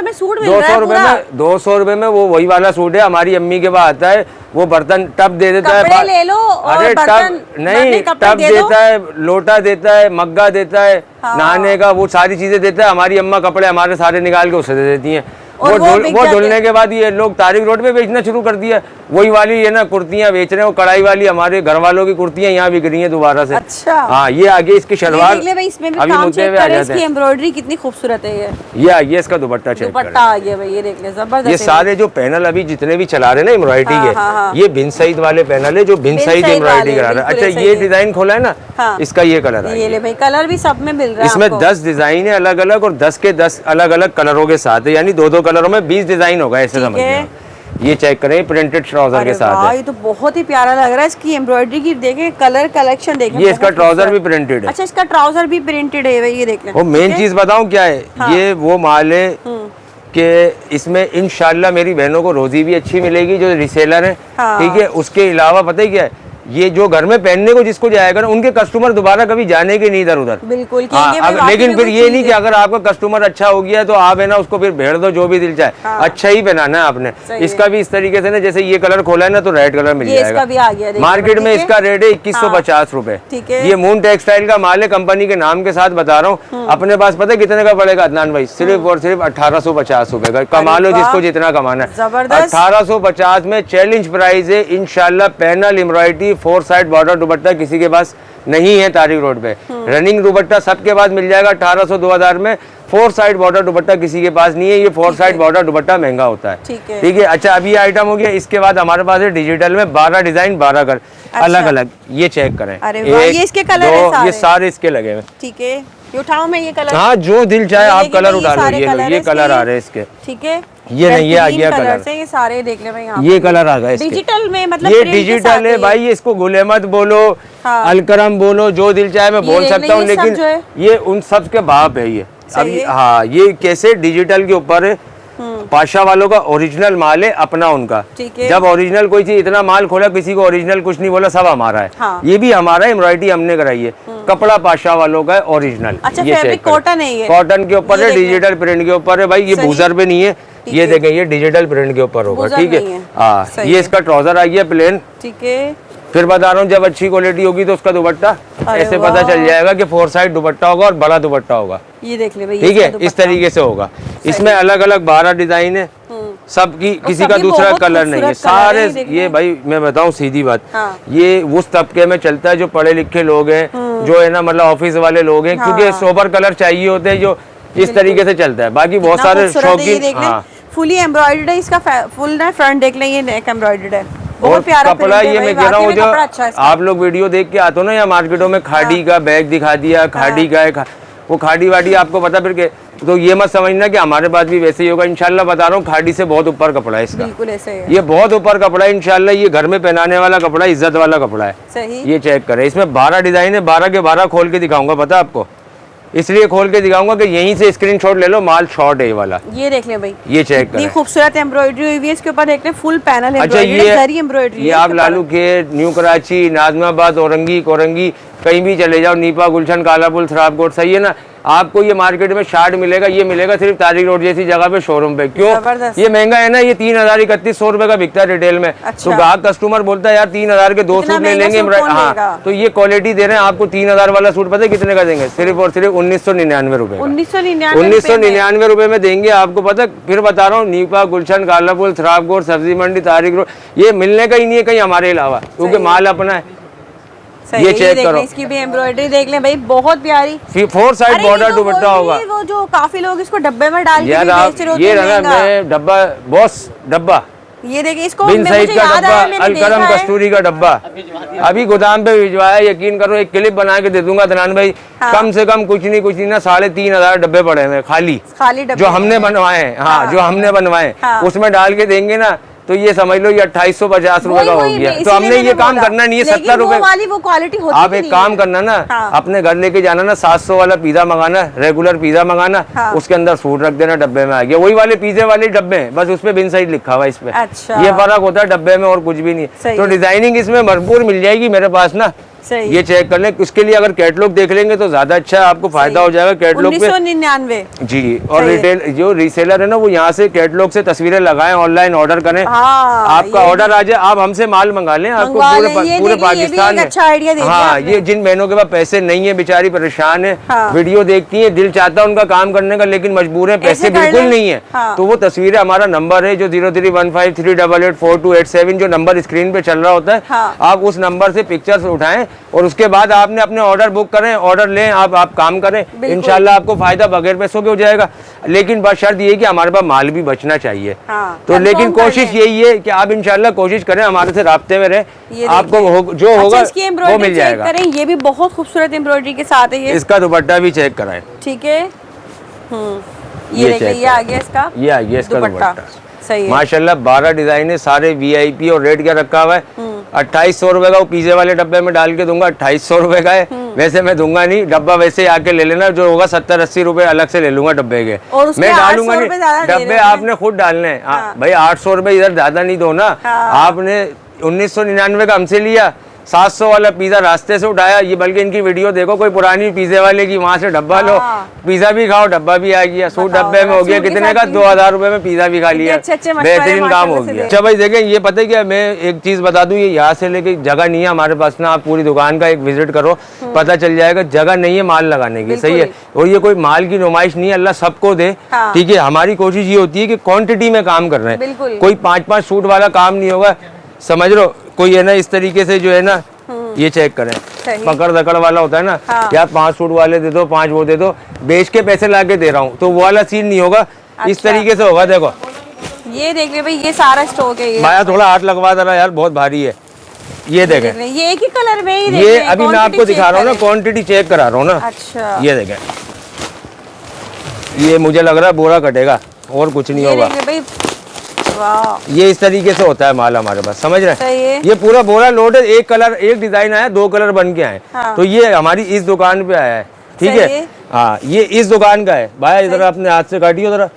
200 रुपए में वो वही वाला सूट है। हमारी अम्मी के पास आता है, वो बर्तन टब दे देता है, ले लो, अरे टब नहीं, टब देता है, लोटा देता है, मग्गा देता है नहाने का, वो सारी चीजें देता है। हमारी अम्मा कपड़े हमारे सारे निकाल के उसे दे देती हैं। वो धुलने के बाद ये लोग तारिक रोड पे बेचना शुरू कर दिया, वही वाली ये ना कुर्तियां बेच रहे हैं, वो कढ़ाई वाली हमारे घर वालों की कुर्तियां यहाँ बिक रही हैं दोबारा से। अच्छा, हाँ, ये आगे इसकी शलवार, इसमें भी काम चेक करें, इसकी एम्ब्रॉयडरी कितनी खूबसूरत है। ये आगे इसका दुपट्टा चेक करें, दुपट्टा आ गया भाई, ये देख ले, जबरदस्त। ये सारे जो पैनल अभी जितने भी चला रहे हैं ना एम्ब्रॉयडरी के, ये बिन साइज वाले पैनल है, जो बिन साइज एम्ब्रॉयडरी करा रहा है। अच्छा, ये डिजाइन खोला है ना, इसका ये कलर है, ये ले भाई, कलर भी सब में मिल रहा है। इसमें 10 डिजाइन है अलग अलग, और 10 के 10 अलग अलग कलरों के साथ है, यानी 2-2 कलरों में 20 डिजाइन होगा, ऐसे समझिए। ये चेक करें, प्रिंटेड ट्राउजर के साथ है। ये तो बहुत ही प्यारा लग रहा है, इसकी एम्ब्रॉयडरी की देखें, कलर कलेक्शन देखें। ये इसका ट्राउजर भी प्रिंटेड है। अच्छा, इसका ट्राउजर भी प्रिंटेड है, ये देख लें। वो मेन चीज बताऊं क्या है, ये वो माल है कि इसमें इंशाल्लाह मेरी बहनों को रोजी भी अच्छी मिलेगी, जो रिसेलर है, ठीक है। उसके अलावा पता है क्या है, ये जो घर में पहनने को जिसको जाएगा ना, उनके कस्टमर दोबारा कभी जाने के नहीं इधर उधर, बिल्कुल। लेकिन फिर ये नहीं कि अगर आपका कस्टमर अच्छा हो गया तो आप है ना उसको फिर भेड़ दो, जो भी दिल चाहे, अच्छा ही पहनाना है आपने। इसका भी इस तरीके से ना, जैसे ये कलर खोला है ना, तो रेड कलर मिल जाएगा। मार्केट में इसका रेट है 2150 रुपए। ये मून टेक्सटाइल का माल है, कंपनी के नाम के साथ बता रहा हूँ। अपने पास पता है कितने का पड़ेगा अदनान भाई? सिर्फ और सिर्फ 1850 रुपए का। कमा लो जिसको जितना कमाना है। 1850 में चैलेंज प्राइस है। इंशाल्लाह पैनल एम्ब्रॉयडरी 4 साइड बॉर्डर दुपट्टा किसी के पास नहीं है तारिक रोड पे। रनिंग दुपट्टा सबके पास मिल जाएगा 1800-2000 में। 4 साइड बॉर्डर दुपट्टा किसी के पास नहीं है। ये 4 साइड बॉर्डर दुपट्टा महंगा होता है, ठीक है। अच्छा, अभी ये आइटम हो गया। इसके बाद हमारे पास है डिजिटल में 12 डिजाइन 12 कलर अलग अलग। ये चेक करें, ये इसके कलर है सारे? ये सारे इसके लगे हुए, ठीक है। ये उठाऊं मैं ये कलर? हाँ, जो दिल चाहे आप कलर उठा लो। ये कलर आ रहे हैं इसके, ठीक है। ये नहीं, ये आ गया कलर से, ये सारे देख ले भाई। ये कलर आ गया डिजिटल में, मतलब ये डिजिटल है भाई। ये इसको गुलेमत बोलो, अलकरम बोलो, जो दिल चाहे मैं बोल सकता हूँ, लेकिन ये उन सब के बाप है। ये अभी हाँ, ये कैसे डिजिटल के ऊपर है। पाशा वालों का ओरिजिनल माल है अपना उनका। जब ओरिजिनल कोई चीज, इतना माल खोला, किसी को ओरिजिनल कुछ नहीं बोला, सब हमारा है। ये भी हमारा एम्ब्रॉयडरी हमने कराई है। कपड़ा पाशा वालों का है ओरिजिनल। अच्छा, फैब्रिक कॉटन है ये? कॉटन के ऊपर है, डिजिटल प्रिंट के ऊपर है भाई। ये बूजर पे नहीं है, ये देखें, ये डिजिटल प्रिंट के ऊपर होगा, ठीक है। हाँ, ये इसका ट्राउजर आ गया प्लेन, ठीक है। फिर बता रहा हूँ, जब अच्छी क्वालिटी होगी तो उसका दुपट्टा ऐसे पता चल जाएगा कि 4 साइड दुपट्टा होगा और बड़ा दुपट्टा होगा। ये देख ले भाई, ठीक है, इस तरीके से होगा। इसमें अलग अलग 12 डिजाइन है, सबकी किसी का दूसरा कलर नहीं है। सारे ये भाई मैं बताऊं सीधी बात, ये उस तबके में चलता है जो पढ़े लिखे लोग हैं, जो है ना मतलब ऑफिस वाले लोग हैं, क्योंकि सोबर कलर चाहिए होते हैं, जो इस तरीके से चलता है। बाकी बहुत सारे शौकीन। फुली एम्ब्रॉयडर्ड है, इसका फुल ना फ्रंट देख लें, ये नेक एम्ब्रॉयडर्ड है, बहुत प्यारा कपड़ा। ये मैं कह रहा हूँ, जो आप लोग वीडियो देख के आते हो ना या मार्केटों में, खाड़ी का बैग दिखा दिया, खाड़ी का है, वो खाड़ी वाड़ी आपको पता, फिर के तो ये मत समझना कि हमारे पास भी वैसे ही होगा। इंशाल्लाह बता रहा हूँ, खाड़ी से बहुत ऊपर कपड़ा है इसका, बिल्कुल ऐसे है। ये बहुत ऊपर कपड़ा है इंशाल्लाह। ये घर में पहनाने वाला कपड़ा, इज्जत वाला कपड़ा है। सही। ये चेक करें, इसमें 12 डिजाइन है, 12 के 12 खोल के दिखाऊंगा, पता आपको। इसलिए खोल के दिखाऊंगा कि यहीं से स्क्रीनशॉट ले लो, माल शॉर्ट है ये वाला। ये देख ले भाई, ये चेक करें, खूबसूरत एम्ब्रॉयडरी हुई है इसके ऊपर, देख ले फुल पैनल अच्छा एम्ब्रॉयडरी। ये आप लालू खेत, न्यू कराची, नाजमाबाद, औरंगी, कोरंगी, कहीं भी चले जाओ, नीपा, गुलशन, कालापुल, सराबकोट, सही है ना, आपको ये मार्केट में शार्ट मिलेगा, ये मिलेगा सिर्फ तारिक रोड जैसी जगह पे शोरूम पे। क्यों? ये महंगा है ना, ये 3000-3100 रुपए का बिकता है रिटेल में। अच्छा। तो ग्राहक कस्टमर बोलता है यार 3000 के 2 सूट ले लेंगे, हाँ, तो ये क्वालिटी दे रहे हैं आपको। 3000 वाला सूट पता है कितने का देंगे? सिर्फ और सिर्फ 1999 रुपए, 1999 रुपए में देंगे आपको। पता, फिर बता रहा हूँ, नीपा, गुलशन, कालापुल, सराबकोट, सब्जी मंडी, तारिक रोड, ये मिलने का ही नहीं है कहीं हमारे अलावा, क्योंकि माल अपना है। ये चेक करो, इसकी भी एम्ब्रॉयडरी देख लें भाई, बहुत प्यारी 4 साइड बॉर्डर दुपट्टा होगा। वो जो काफी लोग इसको डब्बे में डाल के यार आप ये रहा मैं डब्बा, बॉस डब्बा, ये देखिए इसको बिन सईद का डब्बा, अलकरम कस्तूरी का डब्बा, अभी गोदाम पे भिजवाया, यकीन करो एक क्लिप बना के दे दूंगा अदनान भाई। हाँ। कम से कम कुछ नहीं ना 3500 डब्बे पड़े हैं खाली डब्बे जो हमने बनवाए हैं। हाँ, जो हमने बनवाए उसमें डाल के देंगे ना, तो ये समझ लो ये 2850 रुपए का हो गया। तो हमने ये काम करना नहीं है, 70 रुपए वाली वो क्वालिटी होती। आप एक काम करना ना, अपने घर लेके जाना ना, 700 वाला पिज्जा मंगाना, रेगुलर पिज्जा मंगाना, उसके अंदर सूट रख देना, डब्बे में आ गया। वही वाले पिज्जे वाले डब्बे हैं, बस उसपे बिन साइड लिखा हुआ इस पे। अच्छा। ये फर्क होता है डब्बे में और कुछ भी नहीं। तो डिजाइनिंग इसमें भरपूर मिल जाएगी मेरे पास ना, ये चेक कर लें। उसके लिए अगर कैटलॉग देख लेंगे तो ज्यादा अच्छा, आपको फायदा हो जाएगा कैटलॉग पे। 1999 जी। और रिटेल जो रीसेलर है ना, वो यहाँ से कैटलॉग से तस्वीरें लगाएं, ऑनलाइन ऑर्डर करें। आपका ऑर्डर आ जाए, आप हमसे माल मंगा लें, आपको पूरे पाकिस्तान में। अच्छा आइडिया दे दिया। हाँ, ये जिन बहनों के पास पैसे नहीं है, बेचारी परेशान है, वीडियो देखती है, दिल चाहता है उनका काम करने का, लेकिन मजबूर है, पैसे बिल्कुल नहीं है, तो वो तस्वीरें, हमारा नंबर है जो 0315388427 जो नंबर स्क्रीन पे चल रहा होता है, आप उस नंबर से पिक्चर्स उठाएं और उसके बाद आपने अपने ऑर्डर बुक करें, ऑर्डर लें, आप काम करें, इंशाल्लाह आपको फायदा बगैर पैसों के हो जाएगा। लेकिन बस शर्त ये है कि हमारे पास माल भी बचना चाहिए। तो लेकिन कोशिश यही है कि आप इंशाल्लाह कोशिश करें, हमारे से राब्ते में रहें, आपको जो होगा वो मिल जाएगा। ये भी बहुत खूबसूरत एम्ब्रॉयडरी के साथ है। इसका दुपट्टा भी चेक कराएं। ठीक है, ये आ गया इसका, ये आ गया इसका दुपट्टा। सही है माशाल्लाह, 12 डिजाइन है, सारे VIP और रेट क्या रखा हुआ है 2800 रुपए का। वो पिज्जे वाले डब्बे में डाल के दूंगा, 2800 रुपए का है। वैसे मैं दूंगा नहीं, डब्बा वैसे आके ले लेना, जो होगा 70-80 रुपए अलग से ले लूंगा डब्बे के, मैं डालूंगा नहीं, डब्बे आपने खुद डालने हैं। भाई 800 रुपए इधर ज्यादा नहीं दो ना, आपने 1999 का हमसे लिया, 700 वाला पिज्जा रास्ते से उठाया, ये बल्कि इनकी वीडियो देखो कोई पुरानी पिज्जे वाले की, वहां से डब्बा लो, पिज्जा भी खाओ, डब्बा भी आ गया, सूट डब्बे में हो गया कितने का, 2000 रुपए में पिज्जा भी खा लिया, बेहतरीन काम हो गया। अच्छा भाई देखें, ये पता है क्या, मैं एक चीज बता दूं, ये यहाँ से लेके जगह नहीं है हमारे पास ना, आप पूरी दुकान का एक विजिट करो, पता चल जाएगा, जगह नहीं है माल लगाने की, सही है। और ये कोई माल की नुमाइश नहीं है, अल्लाह सबको दे, ठीक है। हमारी कोशिश ये होती है कि क्वांटिटी में काम कर रहे हैं, कोई 5-5 सूट वाला काम नहीं होगा, समझ लो। कोई है ना इस तरीके से जो है ना, ये चेक करें, पकड़ दकड़ वाला होता है ना, क्या 5 सूट वाले दे दो, 5 वो दे दो, बेच के पैसे ला के दे रहा हूँ, तो वो वाला सीन नहीं होगा। इस तरीके से होगा। देखो ये देख ले भाई, ये सारा स्टॉक है। भाया थोड़ा हाथ लगवा दे रहा यार, बहुत भारी है। ये देखें, ये एक ही कलर में ही, ये अभी मैं आपको दिखा रहा हूँ ना, क्वांटिटी चेक करा रहा हूँ ना। अच्छा, ये देखें, ये मुझे लग रहा है बोरा कटेगा और कुछ नहीं होगा। ये इस तरीके से होता है माल हमारे पास, समझ रहे हैं। ये पूरा बोरा लोड है, एक कलर, एक डिजाइन आया, 2 कलर बन के आए। तो ये हमारी इस दुकान पे आया है, ठीक है। हाँ, ये इस दुकान का है। भाई इधर अपने हाथ से काटिए जरा,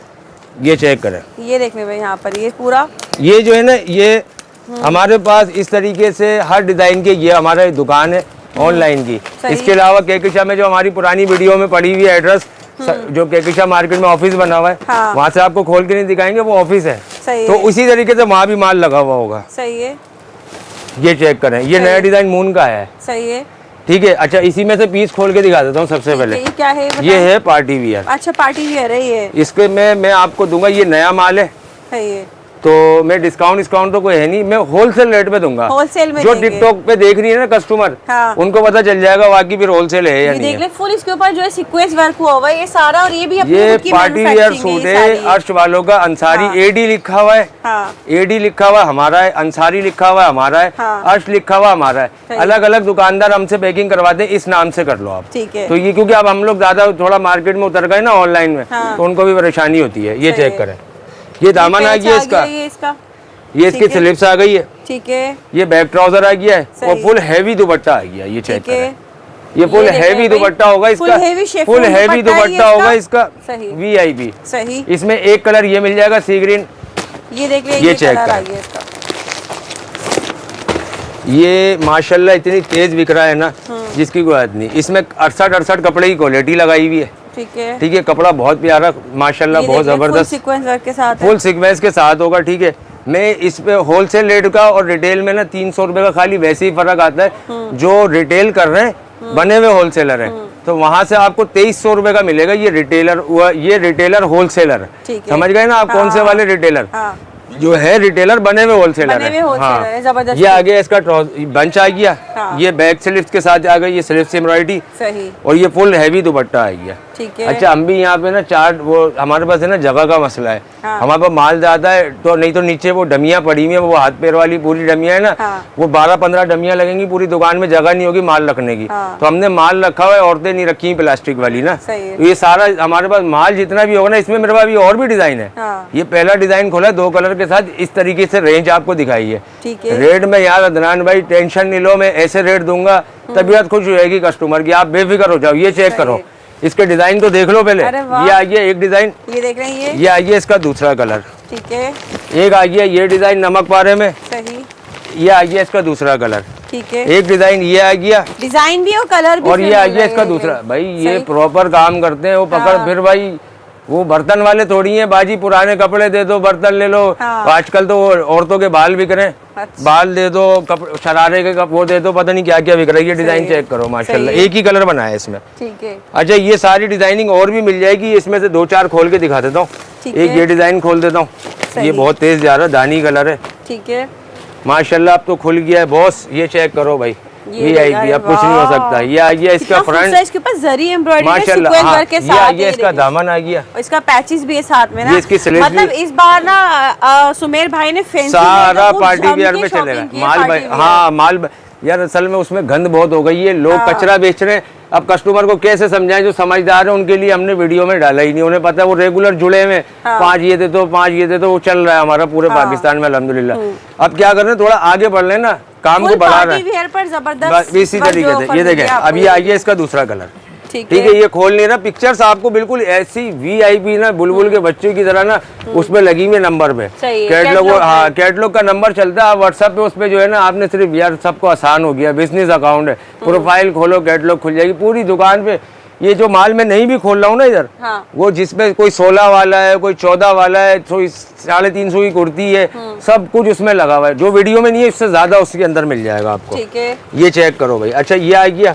ये चेक करें। ये देखने भाई यहाँ पर ये पूरा, ये जो है ना, ये हमारे पास इस तरीके से हर डिजाइन के, ये हमारी दुकान है ऑनलाइन की। इसके अलावा केकिशा में जो हमारी पुरानी वीडियो में पड़ी हुई है एड्रेस, जो केकिशा मार्केट में ऑफिस बना हुआ है, वहाँ से आपको खोल के नहीं दिखाएंगे, वो ऑफिस है। तो उसी तरीके से वहाँ भी माल लगा हुआ होगा। सही है, ये चेक करें, ये नया डिजाइन मून का है। सही है, ठीक है। अच्छा, इसी में से पीस खोल के दिखा देता हूँ सबसे पहले। ये क्या है? ये है पार्टी वियर। अच्छा, पार्टी वियर है ये। इसके मैं आपको दूंगा, ये नया माल है। सही है। तो मैं डिस्काउंट तो कोई है नहीं, मैं होलसेल रेट पे दूंगा। होलसेल में जो टिकटॉक पे देख रही है ना कस्टमर, उनको पता चल जाएगा वाकई फिर होलसेल है या नहीं है। देख ले, फुल इसके ऊपर जो है सीक्वेंस वर्क हुआ हुआ है ये सारा, और ये भी अपनी ये पार्टी वियर सूट है, अर्श वालों का, अंसारी एडी लिखा हुआ है, एडी लिखा हुआ हमारा है, अंसारी लिखा हुआ हमारा है, अर्श लिखा हुआ हमारा है। अलग अलग दुकानदार हमसे पैकिंग करवाते हैं, इस नाम से कर लो आप, ठीक है। तो ये क्योंकि अब हम लोग ज्यादा थोड़ा मार्केट में उतर गए ना ऑनलाइन में, तो उनको भी परेशानी होती है। ये चेक करें, ये दामन आ गया इसका, ये इसकी स्लिप्स आ गई है, ठीक है। ये बैक ट्राउजर आ गया है, और फुल हैवी दुपट्टा आ गया, ये चेक करें। ये फुल देख रहे हैवी हैं भाई, दुपट्टा होगा इसका, फुल हैवी दुपट्टा होगा इसका, सही VIP। सही। इसमें एक कलर ये मिल जाएगा सी ग्रीन, ये देख रहे हैं, ये ये चेक कलर आ कर। गया इसका। ये माशाल्लाह इतनी तेज बिक रहा है ना जिसकी कोई बात नहीं। इसमें 68 कपड़े की क्वालिटी लगाई हुई है, ठीक है। ठीक है। कपड़ा बहुत प्यारा माशाल्लाह, ये बहुत देख रहे हैं, फुल जबरदस्त, सीक्वेंस वर्क के साथ है। फुल सीक्वेंस के साथ होगा, ठीक है। मैं इस पे होलसेल रेट का और रिटेल में ना 300 रुपए का खाली वैसे ही फर्क आता है। जो रिटेल कर रहे हैं बने हुए होलसेलर हैं, तो वहां से आपको 2300 रुपए का मिलेगा। ये रिटेलर होलसेलर, ठीक है। समझ गए ना आप कौन से वाले रिटेलर? हाँ। जो है रिटेलर बने हुए होलसेलर बने हुए है। होलसेलर है, जबरदस्त। ये आ गया इसका बंच आ गया, हाँ। ये बैक स्लिप्स के साथ आ गई, ये स्लिप्स एम्ब्रॉयडरी, सही, और ये फुल हैवी दुपट्टा आ गया, ठीक है। अच्छा। हम भी यहाँ पे ना चार्ट, वो हमारे पास है ना जगह का मसला है। हाँ। हमारे पास माल ज्यादा है, तो नहीं तो नीचे वो डमियाँ पड़ी हुई है, वो हाथ पैर वाली पूरी डमियाँ है ना, हाँ। वो 12-15 डमियाँ लगेंगी, पूरी दुकान में जगह नहीं होगी माल रखने की। हाँ। तो हमने माल रखा हुआ है, औरतें नहीं रखी प्लास्टिक वाली ना। सही है। तो ये सारा हमारे पास माल जितना भी होगा ना, इसमें मेरे पास अभी और भी डिजाइन है। हाँ। ये पहला डिजाइन खोला है 2 कलर के साथ, इस तरीके से रेंज आपको दिखाई है। ठीक है। रेट में यार अदनान भाई टेंशन नहीं लो, मैं ऐसे रेट दूंगा, तबीयत खुश हो जाएगी कस्टमर की, आप बेफिक्र हो जाओ। ये चेक करो, इसके डिजाइन तो देख लो पहले। अरे वाह। ये आ गया एक डिजाइन, ये देख रहे हैं, ये आ गया इसका दूसरा कलर, ठीक है। एक आ गया ये डिजाइन नमक पारे में, सही, ये आ गया इसका दूसरा कलर, ठीक है। एक डिजाइन ये आ गया, डिजाइन भी और कलर भी, और ये आ फिर गया इसका मिल दूसरा। जाएंगे। भाई ये सही। प्रॉपर काम करते हैं वो पकड़, हाँ। फिर भाई वो बर्तन वाले थोड़ी हैं बाजी, पुराने कपड़े दे दो बर्तन ले लो। हाँ। आजकल तो वो औरतों के बाल बिक रहे हैं, अच्छा। बाल दे दो, शरारे के वो दे दो, पता नहीं क्या क्या बिक रहा है। ये डिजाइन सही है। चेक करो माशाल्लाह, सही है। एक ही कलर बनाया है इसमें। ठीक है, अच्छा, ये सारी डिजाइनिंग और भी मिल जाएगी, इसमें से 2-4 खोल के दिखा देता हूँ। ठीक एक है। ये डिजाइन खोल देता हूँ, सही। ये बहुत तेज जा रहा है, दानी कलर है ठीक है। माशाल्लाह। अब तो खुल गया है बॉस, ये चेक करो भाई, ये अरे आएगी, अब कुछ नहीं हो सकता। ये आ गया इसका फ्रंट इसके ऊपर जरी एम्ब्रॉयडरी माशाल्लाह, सीक्वेंस हाँ, वर्क के ये आ साथ गया है, इसका देखिए। दामन आ गया, और इसका पैचेस भी है साथ में ना। ये इसकी स्लीव्स मतलब भी- इस बार ना सुमेर भाई ने फैंसी सारा पार्टी वियर में चलेगा माल भाई। हाँ माल यार, असल में उसमें गंद बहुत हो गई है, लोग कचरा बेच रहे हैं। अब कस्टमर को कैसे समझाएं, जो समझदार है उनके लिए हमने वीडियो में डाला ही नहीं, उन्हें पता है वो रेगुलर जुड़े में 5 ये दे दो 5 ये दे दो, वो चल रहा है हमारा पूरे पाकिस्तान में अल्हम्दुलिल्लाह। अब क्या कर रहे हैं, थोड़ा आगे बढ़ रहे हैं ना, काम को बढ़ा रहे हैं पर जबरदस्त इसी तरीके से। ये देखें, अब ये आ गया इसका दूसरा कलर, ठीक ठीक है। ये खोल नहीं रहा, पिक्चर्स आपको बिल्कुल ऐसी VIP ना, बुलबुल के बच्चे की तरह ना उसमें लगी हुई नंबर पे सही है, कैटलॉग। कैटलॉग हाँ, कैटलॉग का नंबर चलता है, आप व्हाट्सएप पे उस पे जो है ना, आपने सिर्फ यार सबको आसान हो गया, बिजनेस अकाउंट है, प्रोफाइल खोलो, कैटलॉग खुल जाएगी पूरी दुकान पे। ये जो माल मैं नहीं भी खोल रहा हूँ ना इधर, हाँ। वो जिसमें कोई 16 वाला है, कोई 14 वाला है, कोई 350 की कुर्ती है, सब कुछ उसमें लगा हुआ है। जो वीडियो में नहीं है इससे ज्यादा उसके अंदर मिल जाएगा आपको। ठीक है, ये चेक करो भाई। अच्छा, ये आ गया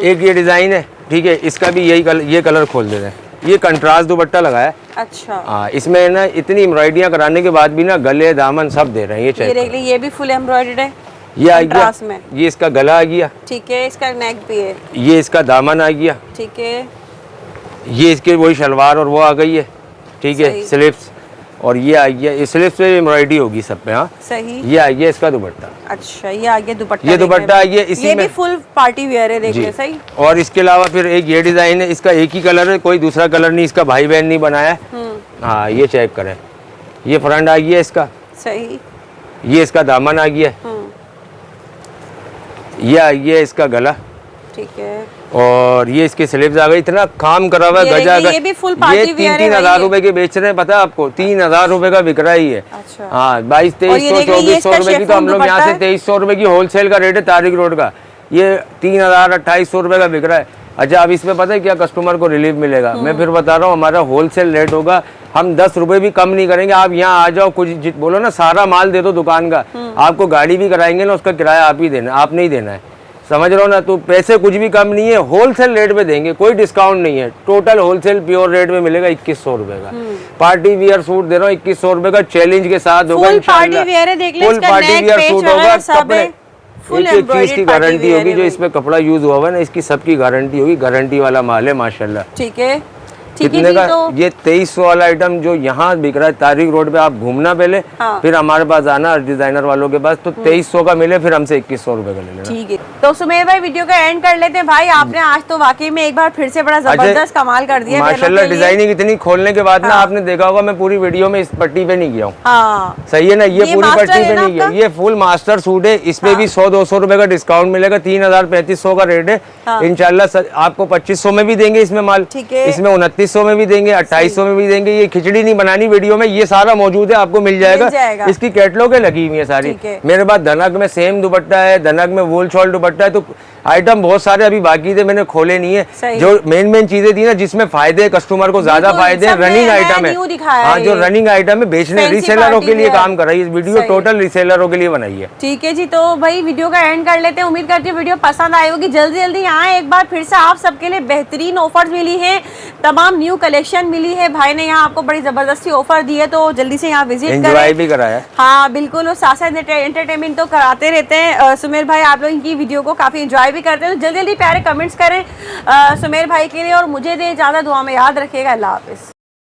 एक ये डिजाइन है, ठीक है। इसका भी यही कलर, ये कलर खोल दे रहे हैं। ये कंट्रास्ट दुपट्टा लगाया है। अच्छा। हाँ, इसमें ना इतनी एम्ब्रॉयडरियाँ कराने के बाद भी ना गले दामन सब दे रहे हैं। ये ये चेक देख लीजिए, ये भी फुल एम्ब्रॉयडर्ड है, ये आ गया, कंट्रास्ट में। ये इसका गला आ गया, ठीक है। इसका नेक भी है, ये इसका दामन आ गया, ठीक है। ये इसके वही शलवार और वो आ गई है, ठीक है, सही। स्लिप्स, और ये आ गया, ये स्लिप्स पे एम्ब्रॉयडरी होगी सब पे। हाँ, सही। ये आ गया इसका दुपट्टा, अच्छा, ये आ गया दुपट्टा, ये देख दुपट्टा रहे आ गया हैं। इसी ये में। भी फुल पार्टी वेयर है, देख जी। रहे हैं, सही। और इसके अलावा फिर एक ये डिजाइन है, इसका एक ही कलर है, कोई दूसरा कलर नहीं, इसका भाई बहन नहीं बनाया है। हाँ, ये चेक करें, ये फ्रंट आ गया इसका, सही। ये इसका दामन आ गया, ये आ गया इसका गला, ठीक है। और ये इसके स्लीव्स आ गई। इतना काम करा हुआ है, ये गजा देखिए, ये भी full party ये wear है 3-3 हजार भाई, रुपए के बेच रहे हैं, पता है आपको? 3,000 रुपए का बिक रहा ही है। अच्छा। हाँ, और 2200, ये देख लीजिए, 2300 इसका रुपए की, तो हम लोग शेफून यहाँ से दुपट्टा है। 2300 रुपए की होलसेल का रेट है तारिक रोड का, ये 3,000, 2,800 रुपए का बिक रहा है। अच्छा, अब इसमें पता है क्या कस्टमर को रिलीफ मिलेगा? मैं फिर बता रहा हूँ, हमारा होलसेल रेट होगा, हम 10 रुपए भी कम नहीं करेंगे। आप यहाँ आ जाओ, कुछ बोलो ना, सारा माल दे दो दुकान का, आपको गाड़ी भी कराएंगे ना, उसका किराया आप ही देना, आप नहीं देना है, समझ रहे हो ना? तो पैसे कुछ भी कम नहीं है, होलसेल रेट पे देंगे, कोई डिस्काउंट नहीं है। टोटल होलसेल प्योर रेट में मिलेगा 2100 रुपए का। पार्टी वियर सूट दे रहा हूँ 2100 रुपए का, चैलेंज के साथ होगा फुल इंशाल्लाह। पार्टी वेयर है, देख लीजिए, फुल इसका पार्टी नेक, वियर पेच सूट वगैरह होगा, सब कपड़े है। फुल एक चीज की एम्ब्रॉयडर्ड गारंटी पार्टी होगी, वेयर जो है इसमें कपड़ा यूज हुआ है ना, इसकी सबकी गारंटी होगी, गारंटी वाला माल है माशाल्लाह। ठीक है। ठीक है कितने जी, का? तो ये 2300 वाला आइटम जो यहाँ बिक रहा है तारीख रोड पे, आप घूमना पहले, हाँ। फिर हमारे पास आना डिजाइनर वालों के पास, तो 2300 का मिले, फिर हमसे 2100 रुपए का ले लेना। ठीक है, तो सुमेर भाई वीडियो का एंड कर लेते हैं। भाई आपने आज तो वाकई में एक बार फिर से बड़ा जबरदस्त कमाल कर दिया माशाल्लाह। डिजाइनिंग इतनी खोलने के बाद ना, आपने देखा होगा मैं पूरी वीडियो में इस पट्टी पे नहीं गया हूँ। हाँ सही है ना, ये पूरी मास्टर पट्टी है पे ना नहीं गया। आपका? ये फुल मास्टर सूट है, इस पे भी 100-200 रुपए का डिस्काउंट मिलेगा। 3000-3500 का रेट है। इंशाल्लाह आपको 2500 में भी देंगे इसमें माल, ठीक है। इसमें 2900 में भी देंगे, 2800 में भी देंगे। ये खिचड़ी नहीं बनानी वीडियो में, ये सारा मौजूद है, आपको मिल जाएगा। इसकी कैटलॉग लगी हुई है सारी। मेरे पास धनक में सेम दुपट्टा है, धनक में वूल शॉल दुपट्टा है, तो आइटम बहुत सारे अभी बाकी थे, मैंने खोले नहीं है। जो मेन चीजें थी ना, जिसमें फायदे कस्टमर को ज्यादा फायदे हैं, रनिंग आइटम है। हाँ, जो रनिंग आइटम है, बेचने रीसेलरों के लिए काम कर रही है। वीडियो टोटल रीसेलरों के लिए बनाई है। ठीक है जी, तो भाई वीडियो का एंड कर लेते हैं। उम्मीद करती हूँ वीडियो पसंद आई होगी। जल्दी जल्दी यहाँ एक बार फिर से आप सबके लिए बेहतरीन ऑफर्स मिली है, तमाम न्यू कलेक्शन मिली है। भाई ने यहाँ आपको बड़ी जबरदस्ती ऑफर दी है, तो जल्दी से यहाँ विजिट करें। एंजॉय भी कराया। हाँ बिल्कुल, और साथ साथ एंटरटेनमेंट तो कराते रहते हैं। सुमेर भाई आप लोग इनकी वीडियो को काफी एंजॉय भी करते हैं, तो जल्दी जल्दी प्यारे कमेंट्स करें सुमेर भाई के लिए, और मुझे दे ज्यादा दुआ में याद रखिएगा। अल्लाह हाफिज।